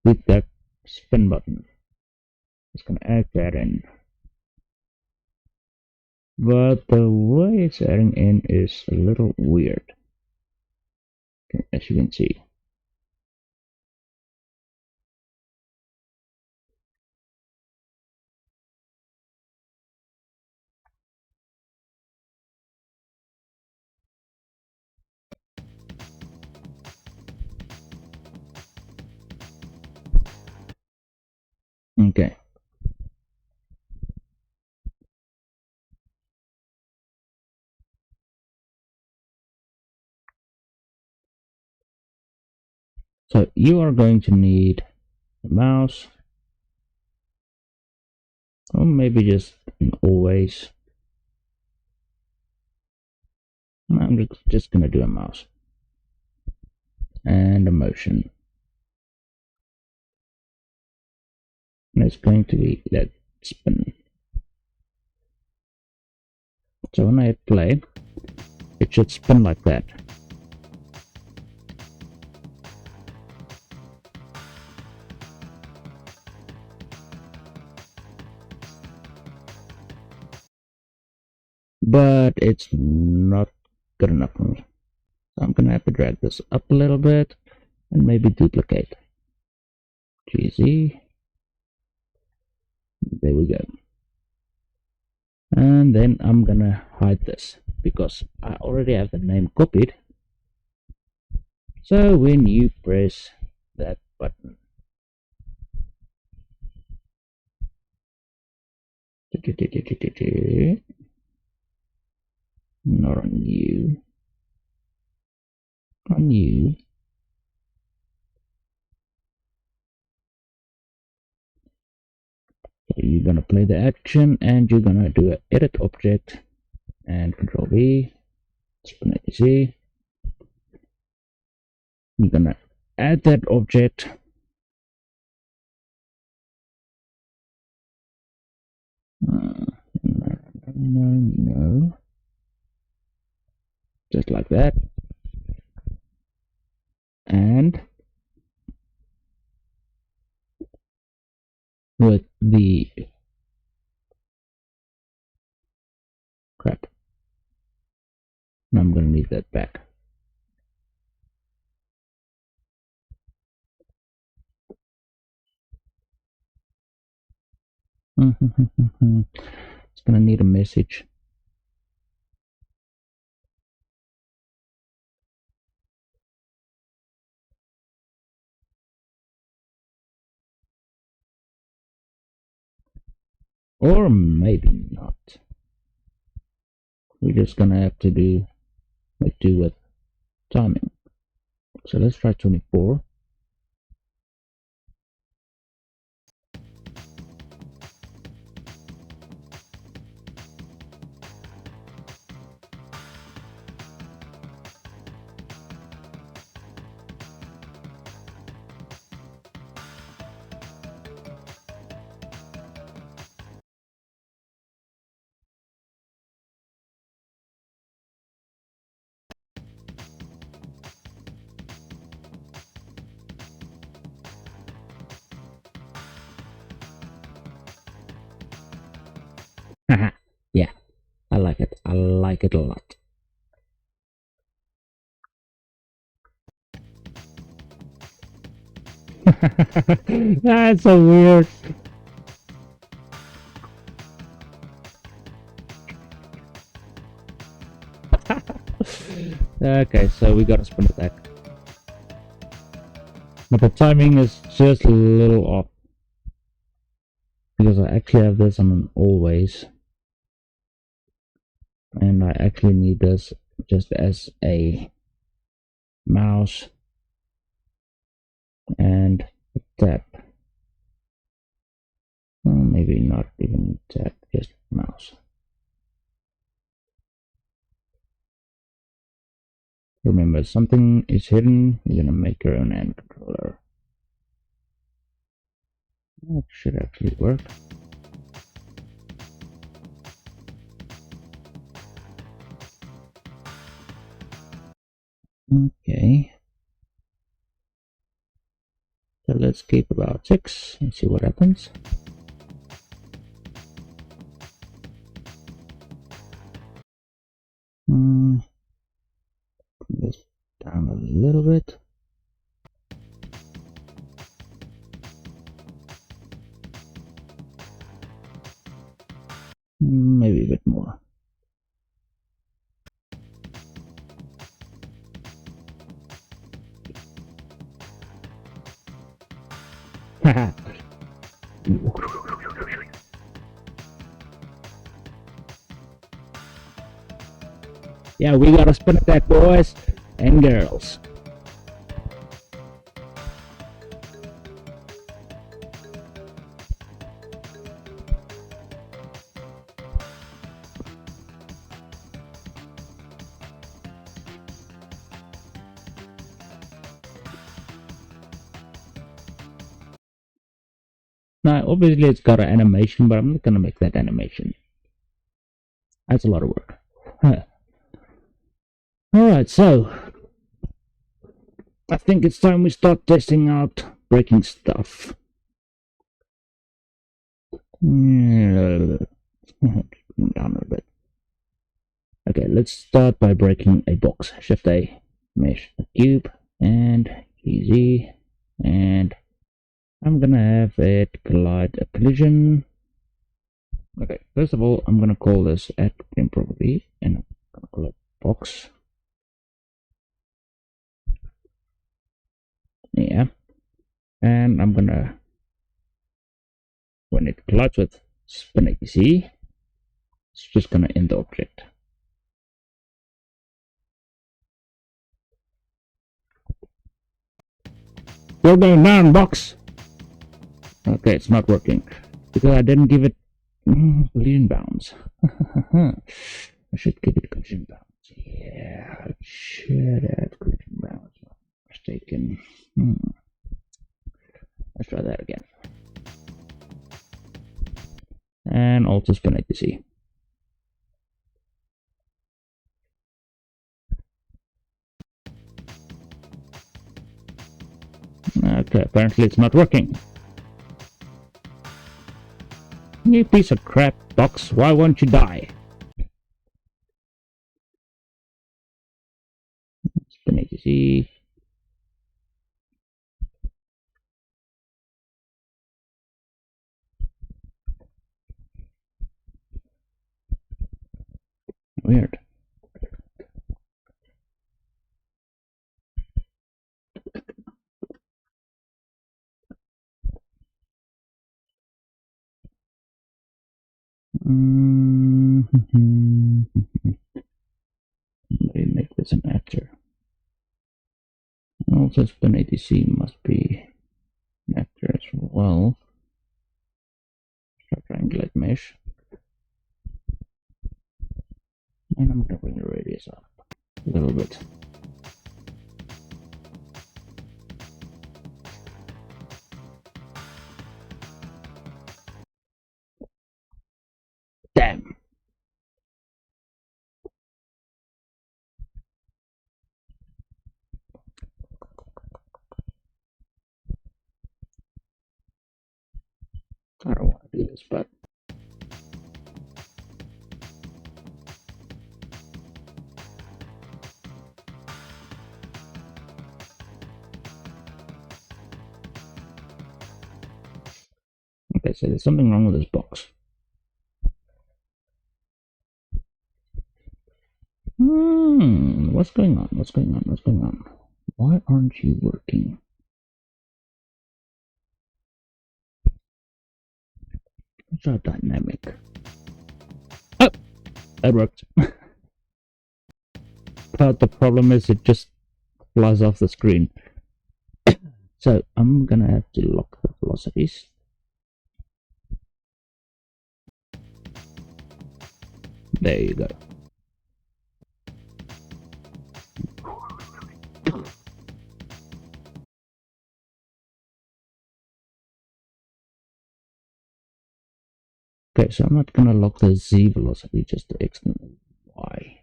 hit that spin button, it's gonna add that in. But the way it's adding in is a little weird, okay, as you can see. Okay, so you are going to need a mouse, or maybe just always. I'm just gonna do a mouse and a motion, and it's going to be that spin. So when I hit play, it should spin like that. But it's not good enough for me. So I'm gonna have to drag this up a little bit and maybe duplicate. GZ. There we go. And then I'm gonna hide this because I already have the name copied. So when you press that button, not on you, on you. So you're gonna play the action and you're gonna do an edit object and Control V, spin it, you see. You're gonna add that object. No, just like that. And with the crap, I'm gonna need that back. It's gonna need a message. Or maybe not. We're just gonna have to do with timing. So let's try 24. Haha, yeah, I like it. I like it a lot. That's so weird. Okay, so we gotta spin it back. But the timing is just a little off. Because I actually have this on an always. And I actually need this just as a mouse and a tap. Well, maybe not even tap, just mouse. Remember, something is hidden, you're gonna make your own hand controller. That should actually work. Okay. So let's keep about 6 and see what happens. This down a little bit. Maybe a bit more. Haha. Yeah, we gotta spin attack, boys and girls. Now, obviously, it's got an animation, but I'm not gonna make that animation. That's a lot of work. Alright, so I think it's time we start testing out breaking stuff. Down a bit. Okay, let's start by breaking a box. Shift A, mesh a cube, and easy, and I'm gonna have it collide a collision. Okay, first of all, I'm gonna call this add property, and I'm gonna call it box. Yeah, and I'm gonna, when it collides with spin ATC, it's just gonna end the object. You're going down, box. Okay, it's not working because I didn't give it collision bounds. I should give it collision bounds. Yeah, I should have collision bounds. Mistaken. Let's try that again. And also spin ATC. Okay, apparently it's not working. You piece of crap, box. Why won't you die? Spin ATC. Weird. Let me make this an actor. Also, spin ATC must be an actor as well. Triangulate mesh. And I'm gonna bring the radius up a little bit. Damn. I don't want to do this, but okay, so there's something wrong with this box. What's going on? What's going on? What's going on? Why aren't you working? What's our dynamic? Oh, that worked. But the problem is it just flies off the screen. So I'm gonna have to lock the velocities. There you go. Okay, so I'm not gonna lock the Z velocity, just the X and Y.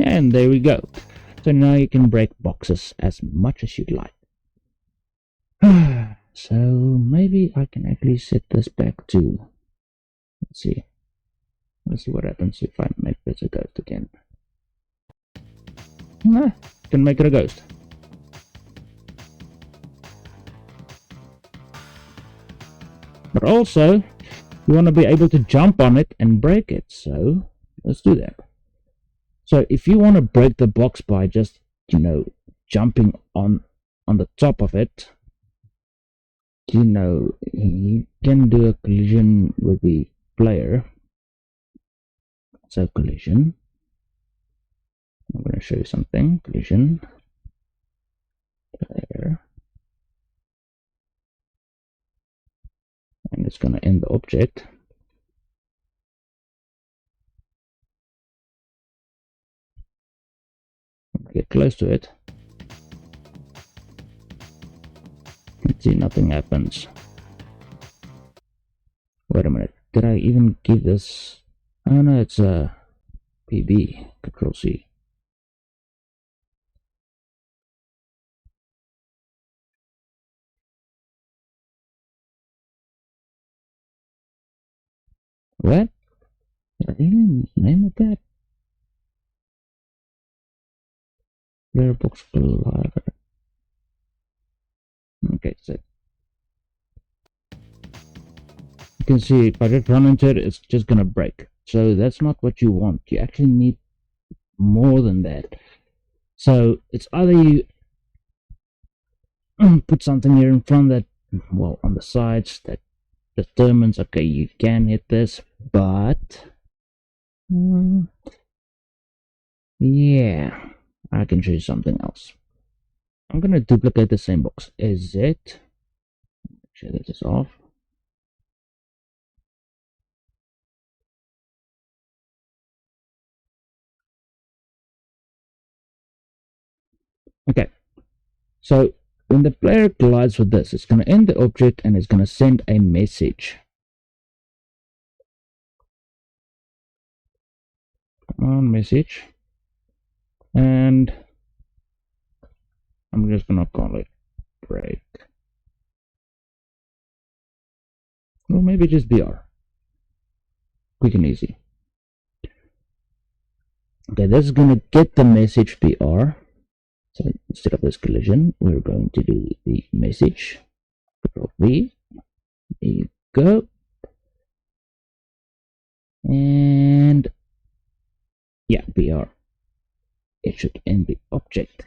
And there we go. So now you can break boxes as much as you'd like. So maybe I can actually set this back to, let's see what happens if I make this a ghost again. Nah, can make it a ghost. But also, you want to be able to jump on it and break it. So let's do that. So if you want to break the box by just, jumping on the top of it, you can do a collision with the player. So collision. I'm going to show you something. Collision. Player. And it's going to end the object. Get close to it. Let's see, nothing happens. Wait a minute. Did I even give this? Oh no, it's a PB. Control C. What? Did I even name it that? Rare box collider. Okay, so you can see if I just run into it, it's just gonna break. So that's not what you want. You actually need more than that. So it's either you put something here in front that, well, on the sides that determines, okay, you can hit this, but yeah, I can show you something else. I'm gonna duplicate the same box. Is it? Make sure this is off. Okay, so when the player collides with this, it's going to end the object and it's going to send a message. On message, and I'm just going to call it break. Or maybe just BR. Quick and easy. Okay, this is going to get the message BR. So instead of this collision, we're going to do the message. Control V. There you go. And yeah, BR. It should end the object.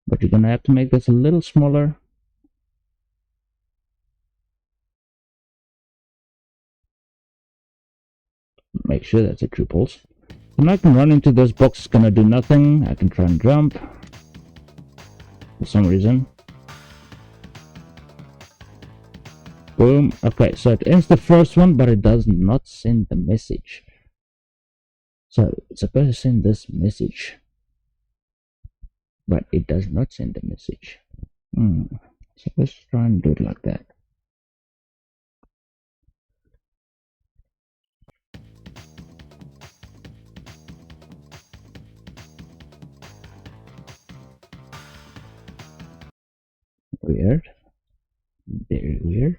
But you're going to have to make this a little smaller. Make sure that's a true pulse. And I can run into this box, it's gonna do nothing. I can try and jump for some reason. Boom. Okay, so it ends the first one, but it does not send the message. So it's supposed to send this message, but it does not send the message. So let's try and do it like that. Weird. Very weird.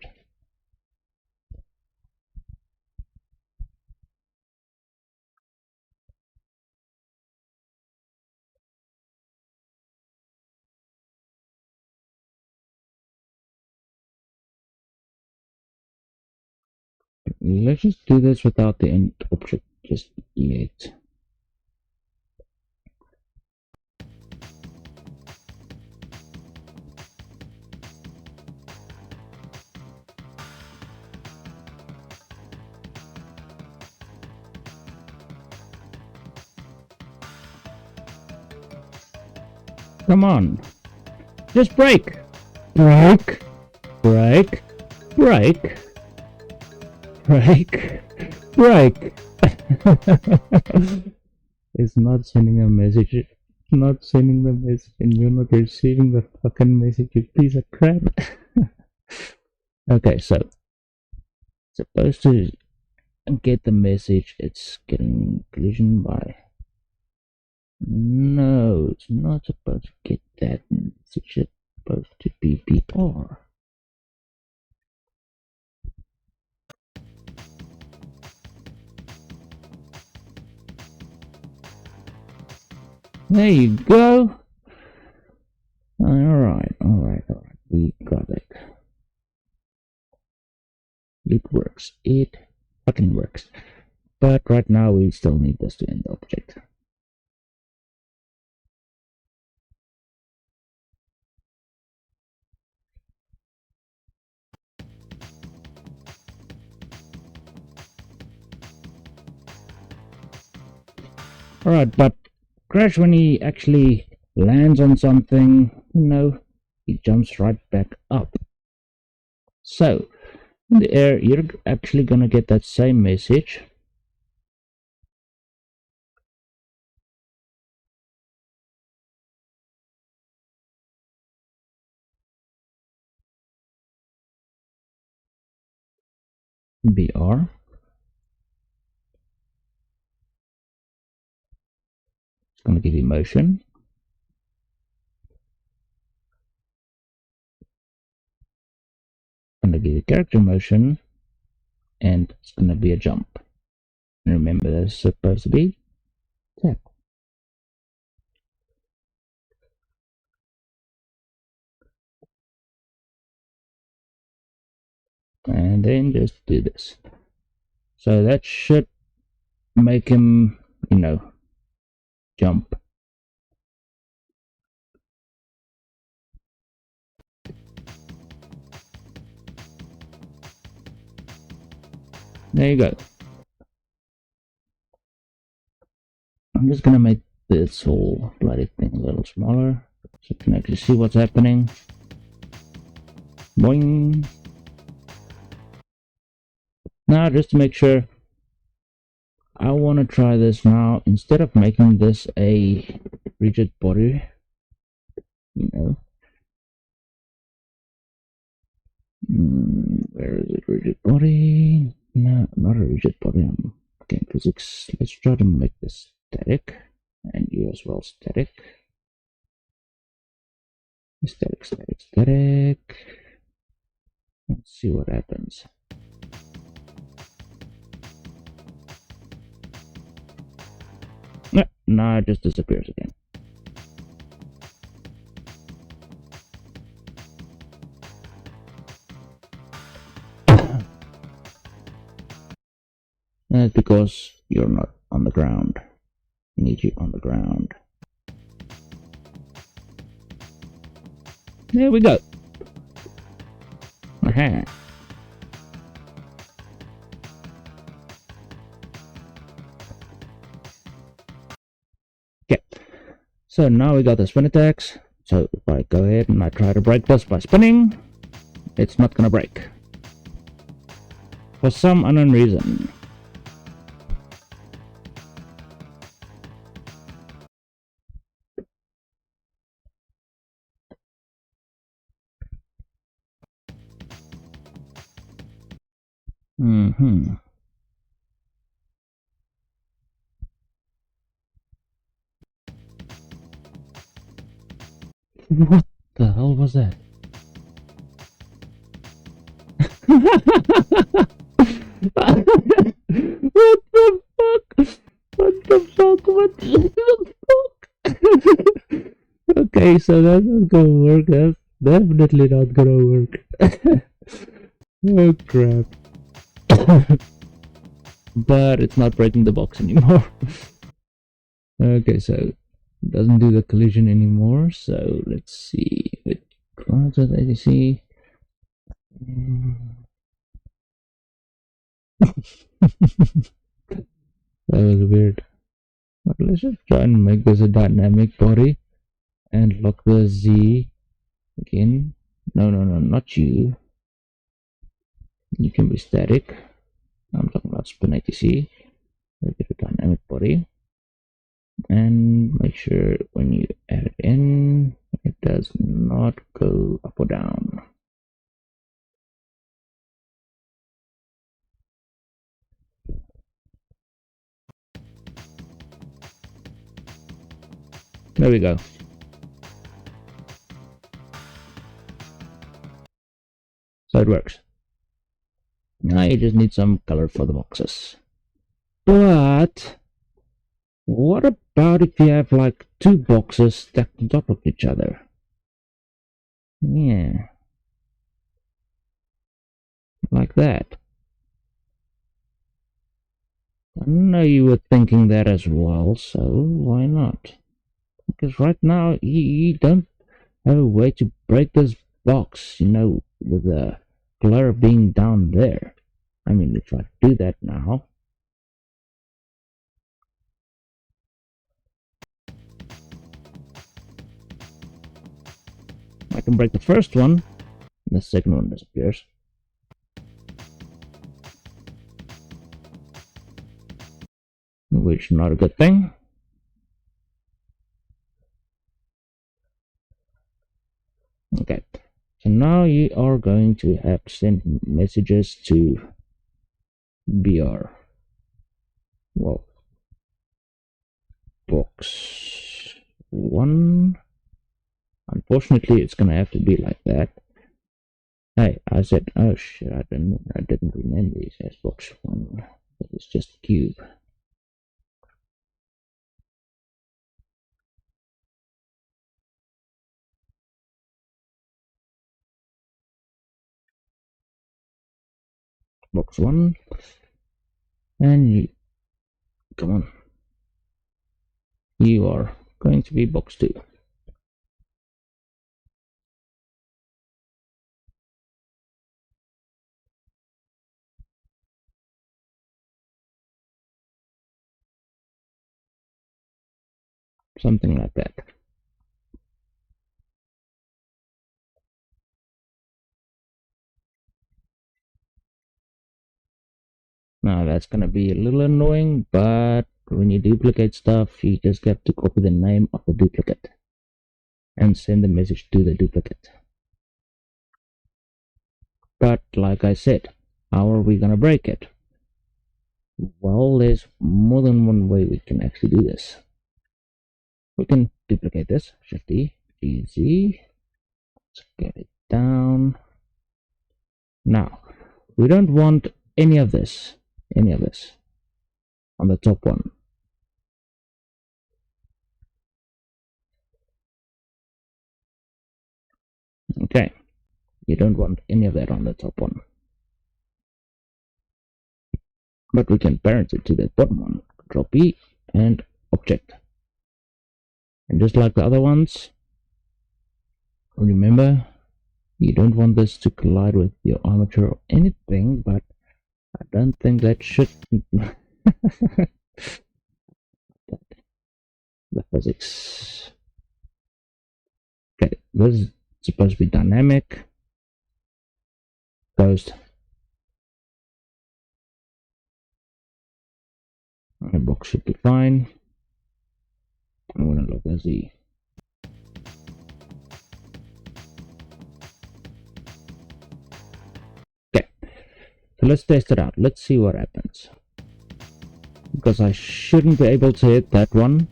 Let's just do this without the end object just yet. Come on. Just break. Break. Break. Break. Break. Break. It's not sending a message. It's not sending the message, and you're not receiving the fucking message, you piece of crap. Okay, so supposed to get the message it's getting collision by. No, it's not supposed to get that message. It's supposed to be PR. There you go. Alright. We got it. It works. It fucking works. But right now we still need this to end the object. Alright, but Crash, when he actually lands on something, he jumps right back up. So, in the air, you're actually gonna get that same message. BR. It's gonna give you motion. Gonna give you character motion, and it's gonna be a jump. And remember, that's supposed to be tap. And then just do this. So that should make him, jump. There you go. I'm just gonna make this whole bloody thing a little smaller so you can actually see what's happening. Boing. Now, just to make sure, I want to try this now. Instead of making this a rigid body, where is it? Rigid body? No, not a rigid body. I'm getting physics. Let's try to make this static, and you as well static. Static. Let's see what happens. Now it just disappears again. That's because you're not on the ground. I need you on the ground. There we go. Aha. Okay. So now we got the spin attacks. So if I go ahead and I try to break this by spinning, it's not gonna break. For some unknown reason. What the hell was that? What the fuck? What the fuck? What the fuck? Okay, so that's not gonna work. That's definitely not gonna work. Oh crap. But it's not breaking the box anymore. Okay, so it doesn't do the collision anymore. So let's see. It runs with ADC. That was weird. But let's just try and make this a dynamic body and lock the Z again. No, not you. You can be static. I'm talking about spin ATC. Make it a dynamic body. And make sure when you add it in, it does not go up or down. There we go. So it works. Now you just need some color for the boxes. But what about if you have like two boxes stacked on top of each other? Yeah, like that. I know you were thinking that as well, so why not? Because right now you don't have a way to break this box, with the color being down there. I mean, if I do that now, I can break the first one, and the second one disappears. Which is not a good thing. Okay, so now you are going to have to send messages to BR. Well, box 1. Unfortunately, it's gonna have to be like that. Hey, I said, oh shit, I didn't rename these as box 1. It's just a cube. Box 1, and you, come on, you are going to be box 2. Something like that. Now that's gonna be a little annoying, but when you duplicate stuff, you just have to copy the name of the duplicate and send the message to the duplicate. But like I said, how are we gonna break it? Well, there's more than one way we can actually do this. We can duplicate this, Shift E, GZ, let's get it down. Now, we don't want any of this on the top one. Okay, you don't want any of that on the top one. But we can parent it to the bottom one. Control P and object. And just like the other ones, remember, you don't want this to collide with your armature or anything, but I don't think that should. The physics. Okay, this is supposed to be dynamic. Ghost. The box should be fine. I'm gonna look at the. Okay, so let's test it out. Let's see what happens. Because I shouldn't be able to hit that one.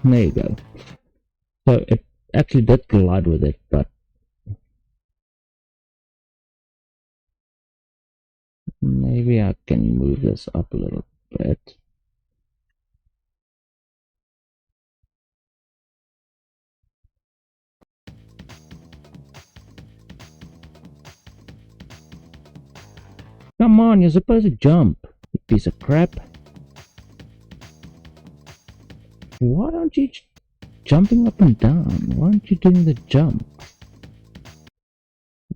There you go. So it actually did collide with it, but maybe I can move this up a little bit. Come on, you're supposed to jump, you piece of crap. Why aren't you jumping up and down? Why aren't you doing the jump?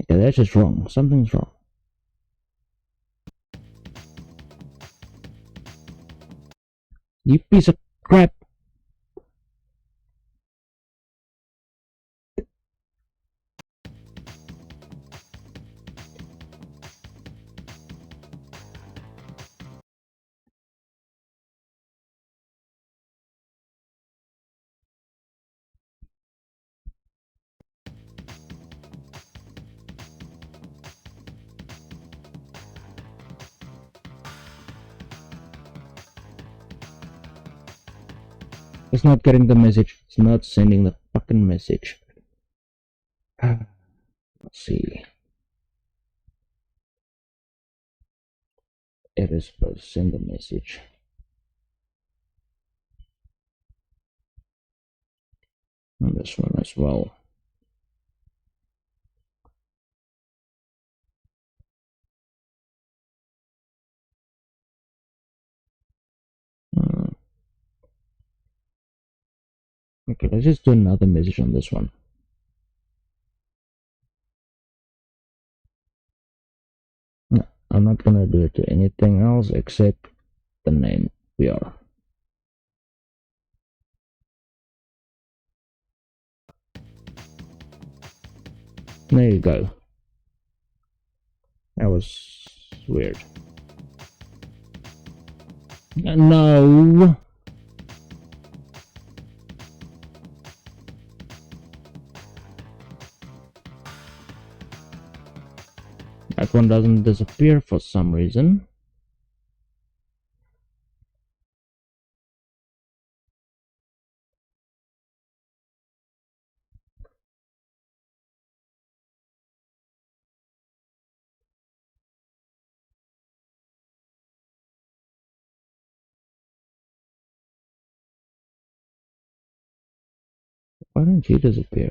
Okay, that's just wrong. Something's wrong. You piece of crap. It's not getting the message. It's not sending the fucking message. Let's see. It is supposed to send the message. And this one as well. Okay, let's just do another message on this one. No, I'm not gonna do it to anything else except the name VR. There you go. That was weird. No. That one doesn't disappear for some reason. Why didn't you disappear?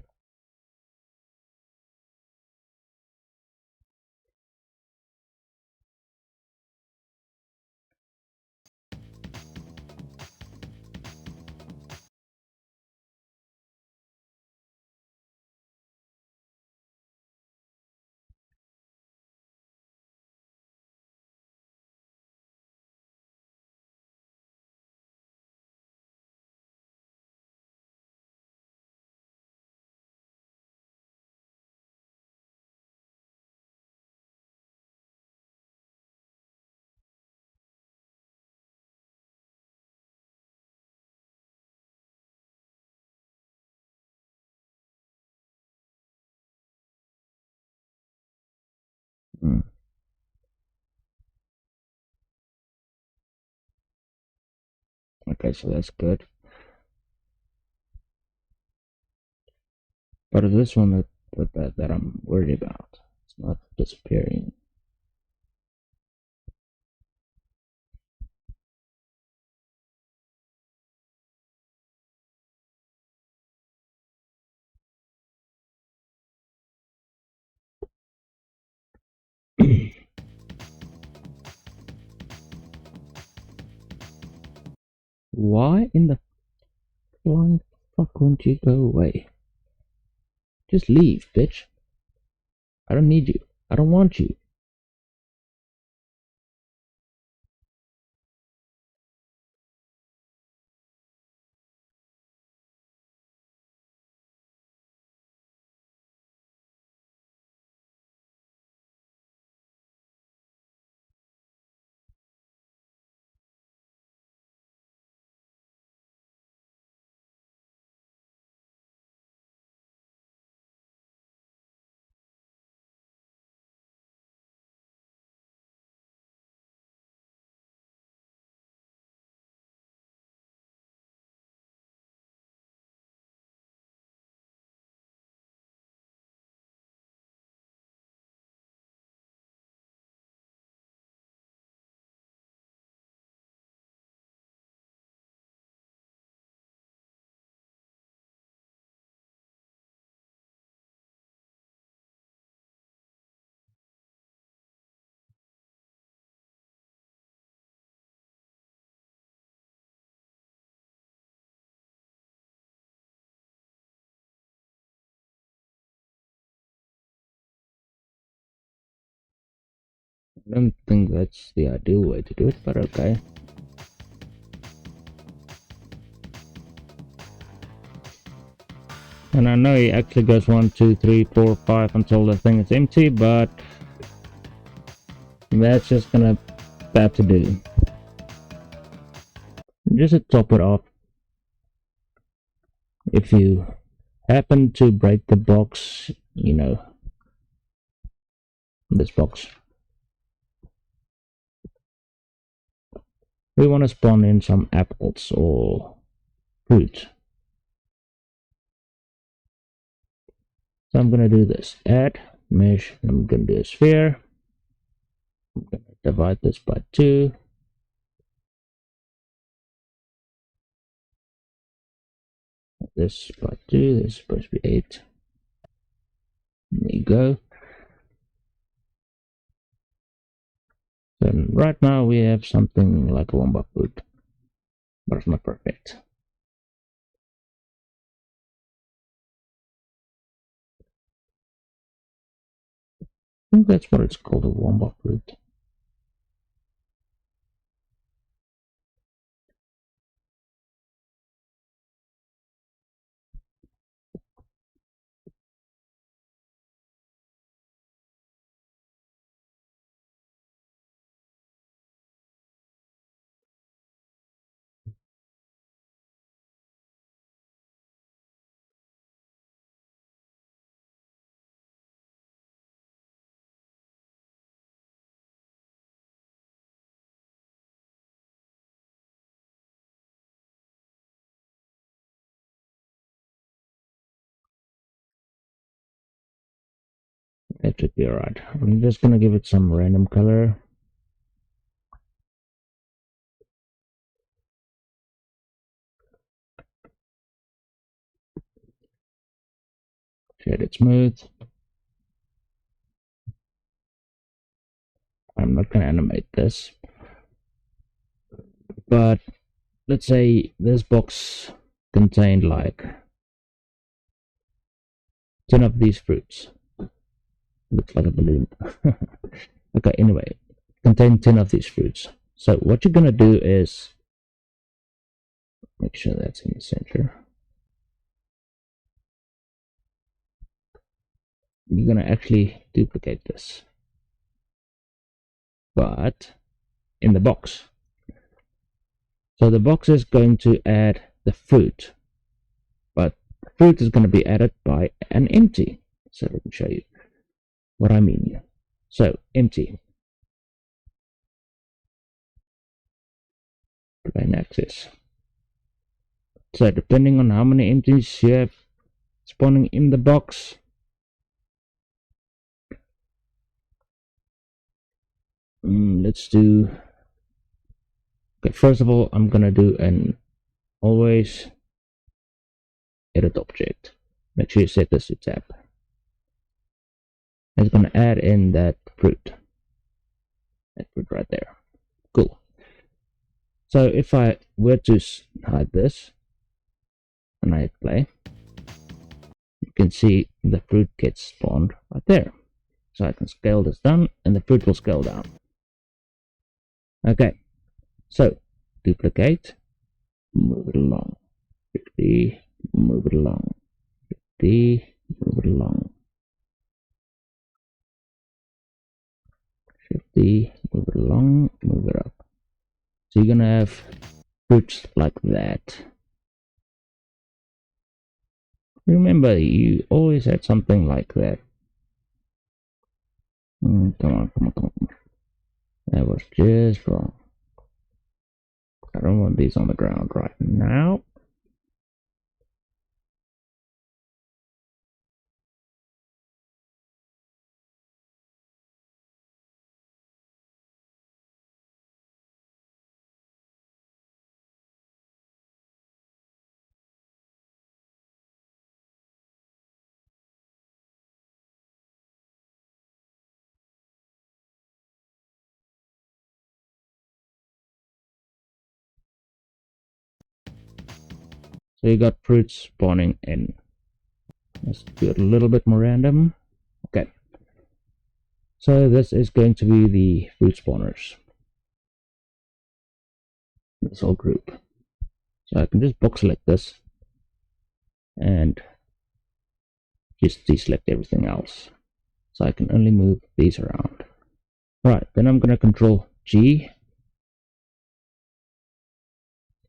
Hmm. Okay, so that's good. But it's this one that I'm worried about. It's not disappearing. Why in the flying fuck won't you go away? Just leave, bitch. I don't need you. I don't want you. I don't think that's the ideal way to do it, but okay. And I know he actually goes 1, 2, 3, 4, 5 until the thing is empty, but that's just gonna have to do. Just to top it off, if you happen to break the box, you know, this box, we want to spawn in some apples or fruit. So I'm going to do this, add mesh, and I'm going to do a sphere. I'm going to divide this by 2. This by 2, this is supposed to be 8. There you go. Then right now we have something like a wombat fruit, but it's not perfect. I think that's what it's called, a wombat fruit. That should be alright. I'm just gonna give it some random color. Shade it smooth. I'm not gonna animate this, but let's say this box contained like 10 of these fruits. Looks like a balloon. Okay, anyway, contain 10 of these fruits. So what you're gonna do is make sure that's in the center. You're gonna actually duplicate this, but in the box. So the box is going to add the fruit, but the fruit is going to be added by an empty. So let me show you what I mean here. So empty, plain access. So depending on how many empties you have spawning in the box, let's do. Okay, first of all, I'm gonna do an always edit object. Make sure you set this to tab. It's gonna add in that fruit. That fruit right there. Cool. So if I were to hide this and I hit play, you can see the fruit gets spawned right there. So I can scale this down and the fruit will scale down. Okay, so duplicate, move it along, 50, move it along, 50, move it along, 50, move it along, move it up. So you're gonna have fruits like that. Remember, you always had something like that. Come on, come on, come on. That was just wrong. I don't want these on the ground right now. So you got fruits spawning in. Let's do it a little bit more random. Okay. So this is going to be the fruit spawners. This whole group. So I can just box select this and just deselect everything else. So I can only move these around. Right, then I'm going to control G.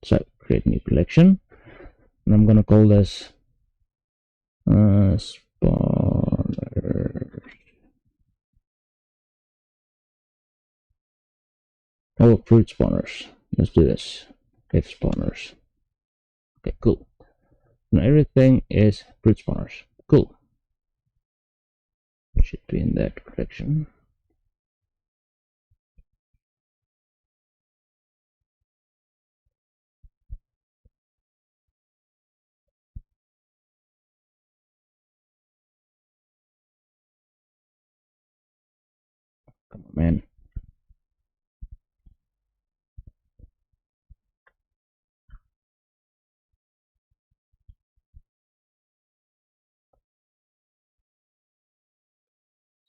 So create a new collection. And I'm going to call this spawners. Oh, fruit spawners. Let's do this. If spawners. Okay, cool. Now everything is fruit spawners. Cool. Should be in that direction. Come on, man.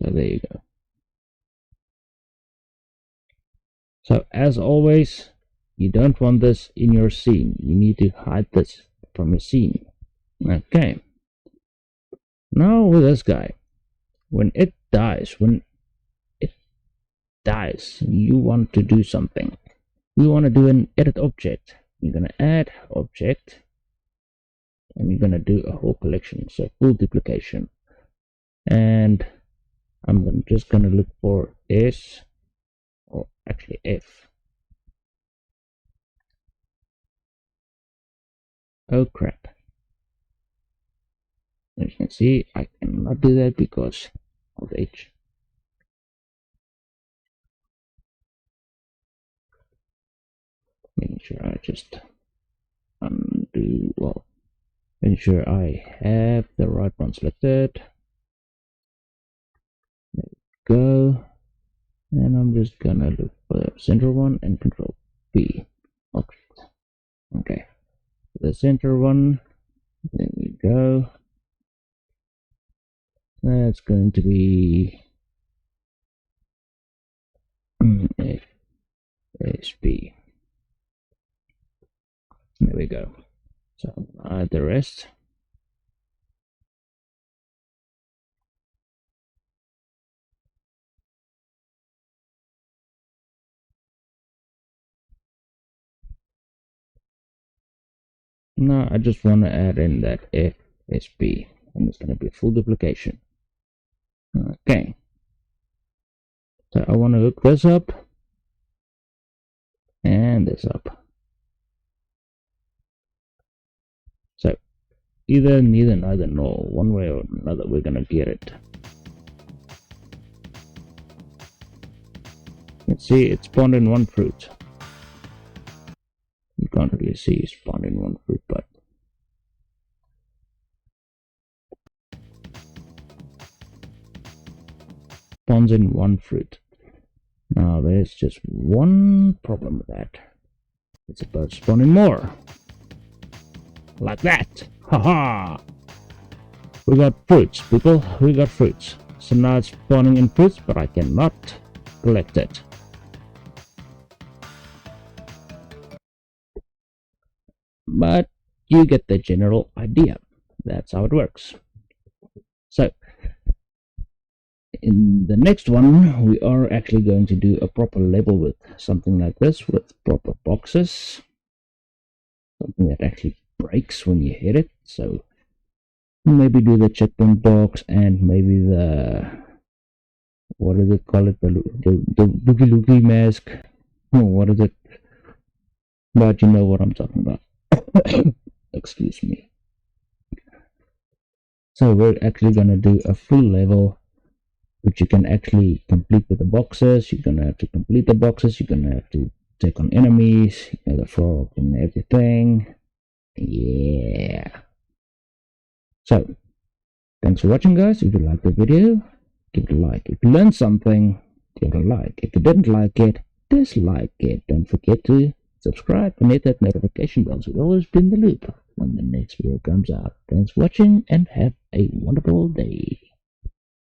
So there you go. So as always, you don't want this in your scene. You need to hide this from your scene. Okay. Now with this guy, when it dies, you want to do something. You want to do an edit object. You're going to add object, and you're going to do a whole collection, so full duplication. And I'm just going to look for S, or actually F. Oh crap. As you can see, I cannot do that because of H. Making sure I just undo, well, making sure I have the right one selected. There we go. And I'm just gonna look for the center one and control B object. Okay, the center one, there we go. That's going to be FSB. There we go. So add the rest. Now I just want to add in that FSB, and it's going to be full duplication. Okay. So I want to hook this up and this up. So either, neither, neither, nor, one way or another, we're going to get it. Let's see, it spawned in one fruit. You can't really see it spawned in one fruit, but spawns in one fruit. Now there's just one problem with that. It's about spawning more. Like that. Haha! We got fruits, people. We got fruits. So now it's spawning in fruits, but I cannot collect it. But you get the general idea. That's how it works. So in the next one, we are actually going to do a proper level with something like this, with proper boxes. Something that actually breaks when you hit it. So maybe do the checkpoint box and maybe the, what do they call it, the Loogie Loogie mask. Oh, what is it? But you know what I'm talking about. Excuse me. So we're actually gonna do a full level, which you can actually complete with the boxes. You're gonna have to complete the boxes. You're gonna have to take on enemies, the frog and everything. Yeah. So thanks for watching, guys. If you liked the video, give it a like. If you learned something, give it a like. If you didn't like it, dislike it. Don't forget to subscribe and hit that notification bell so you'll always be in the loop when the next video comes out. Thanks for watching and have a wonderful day.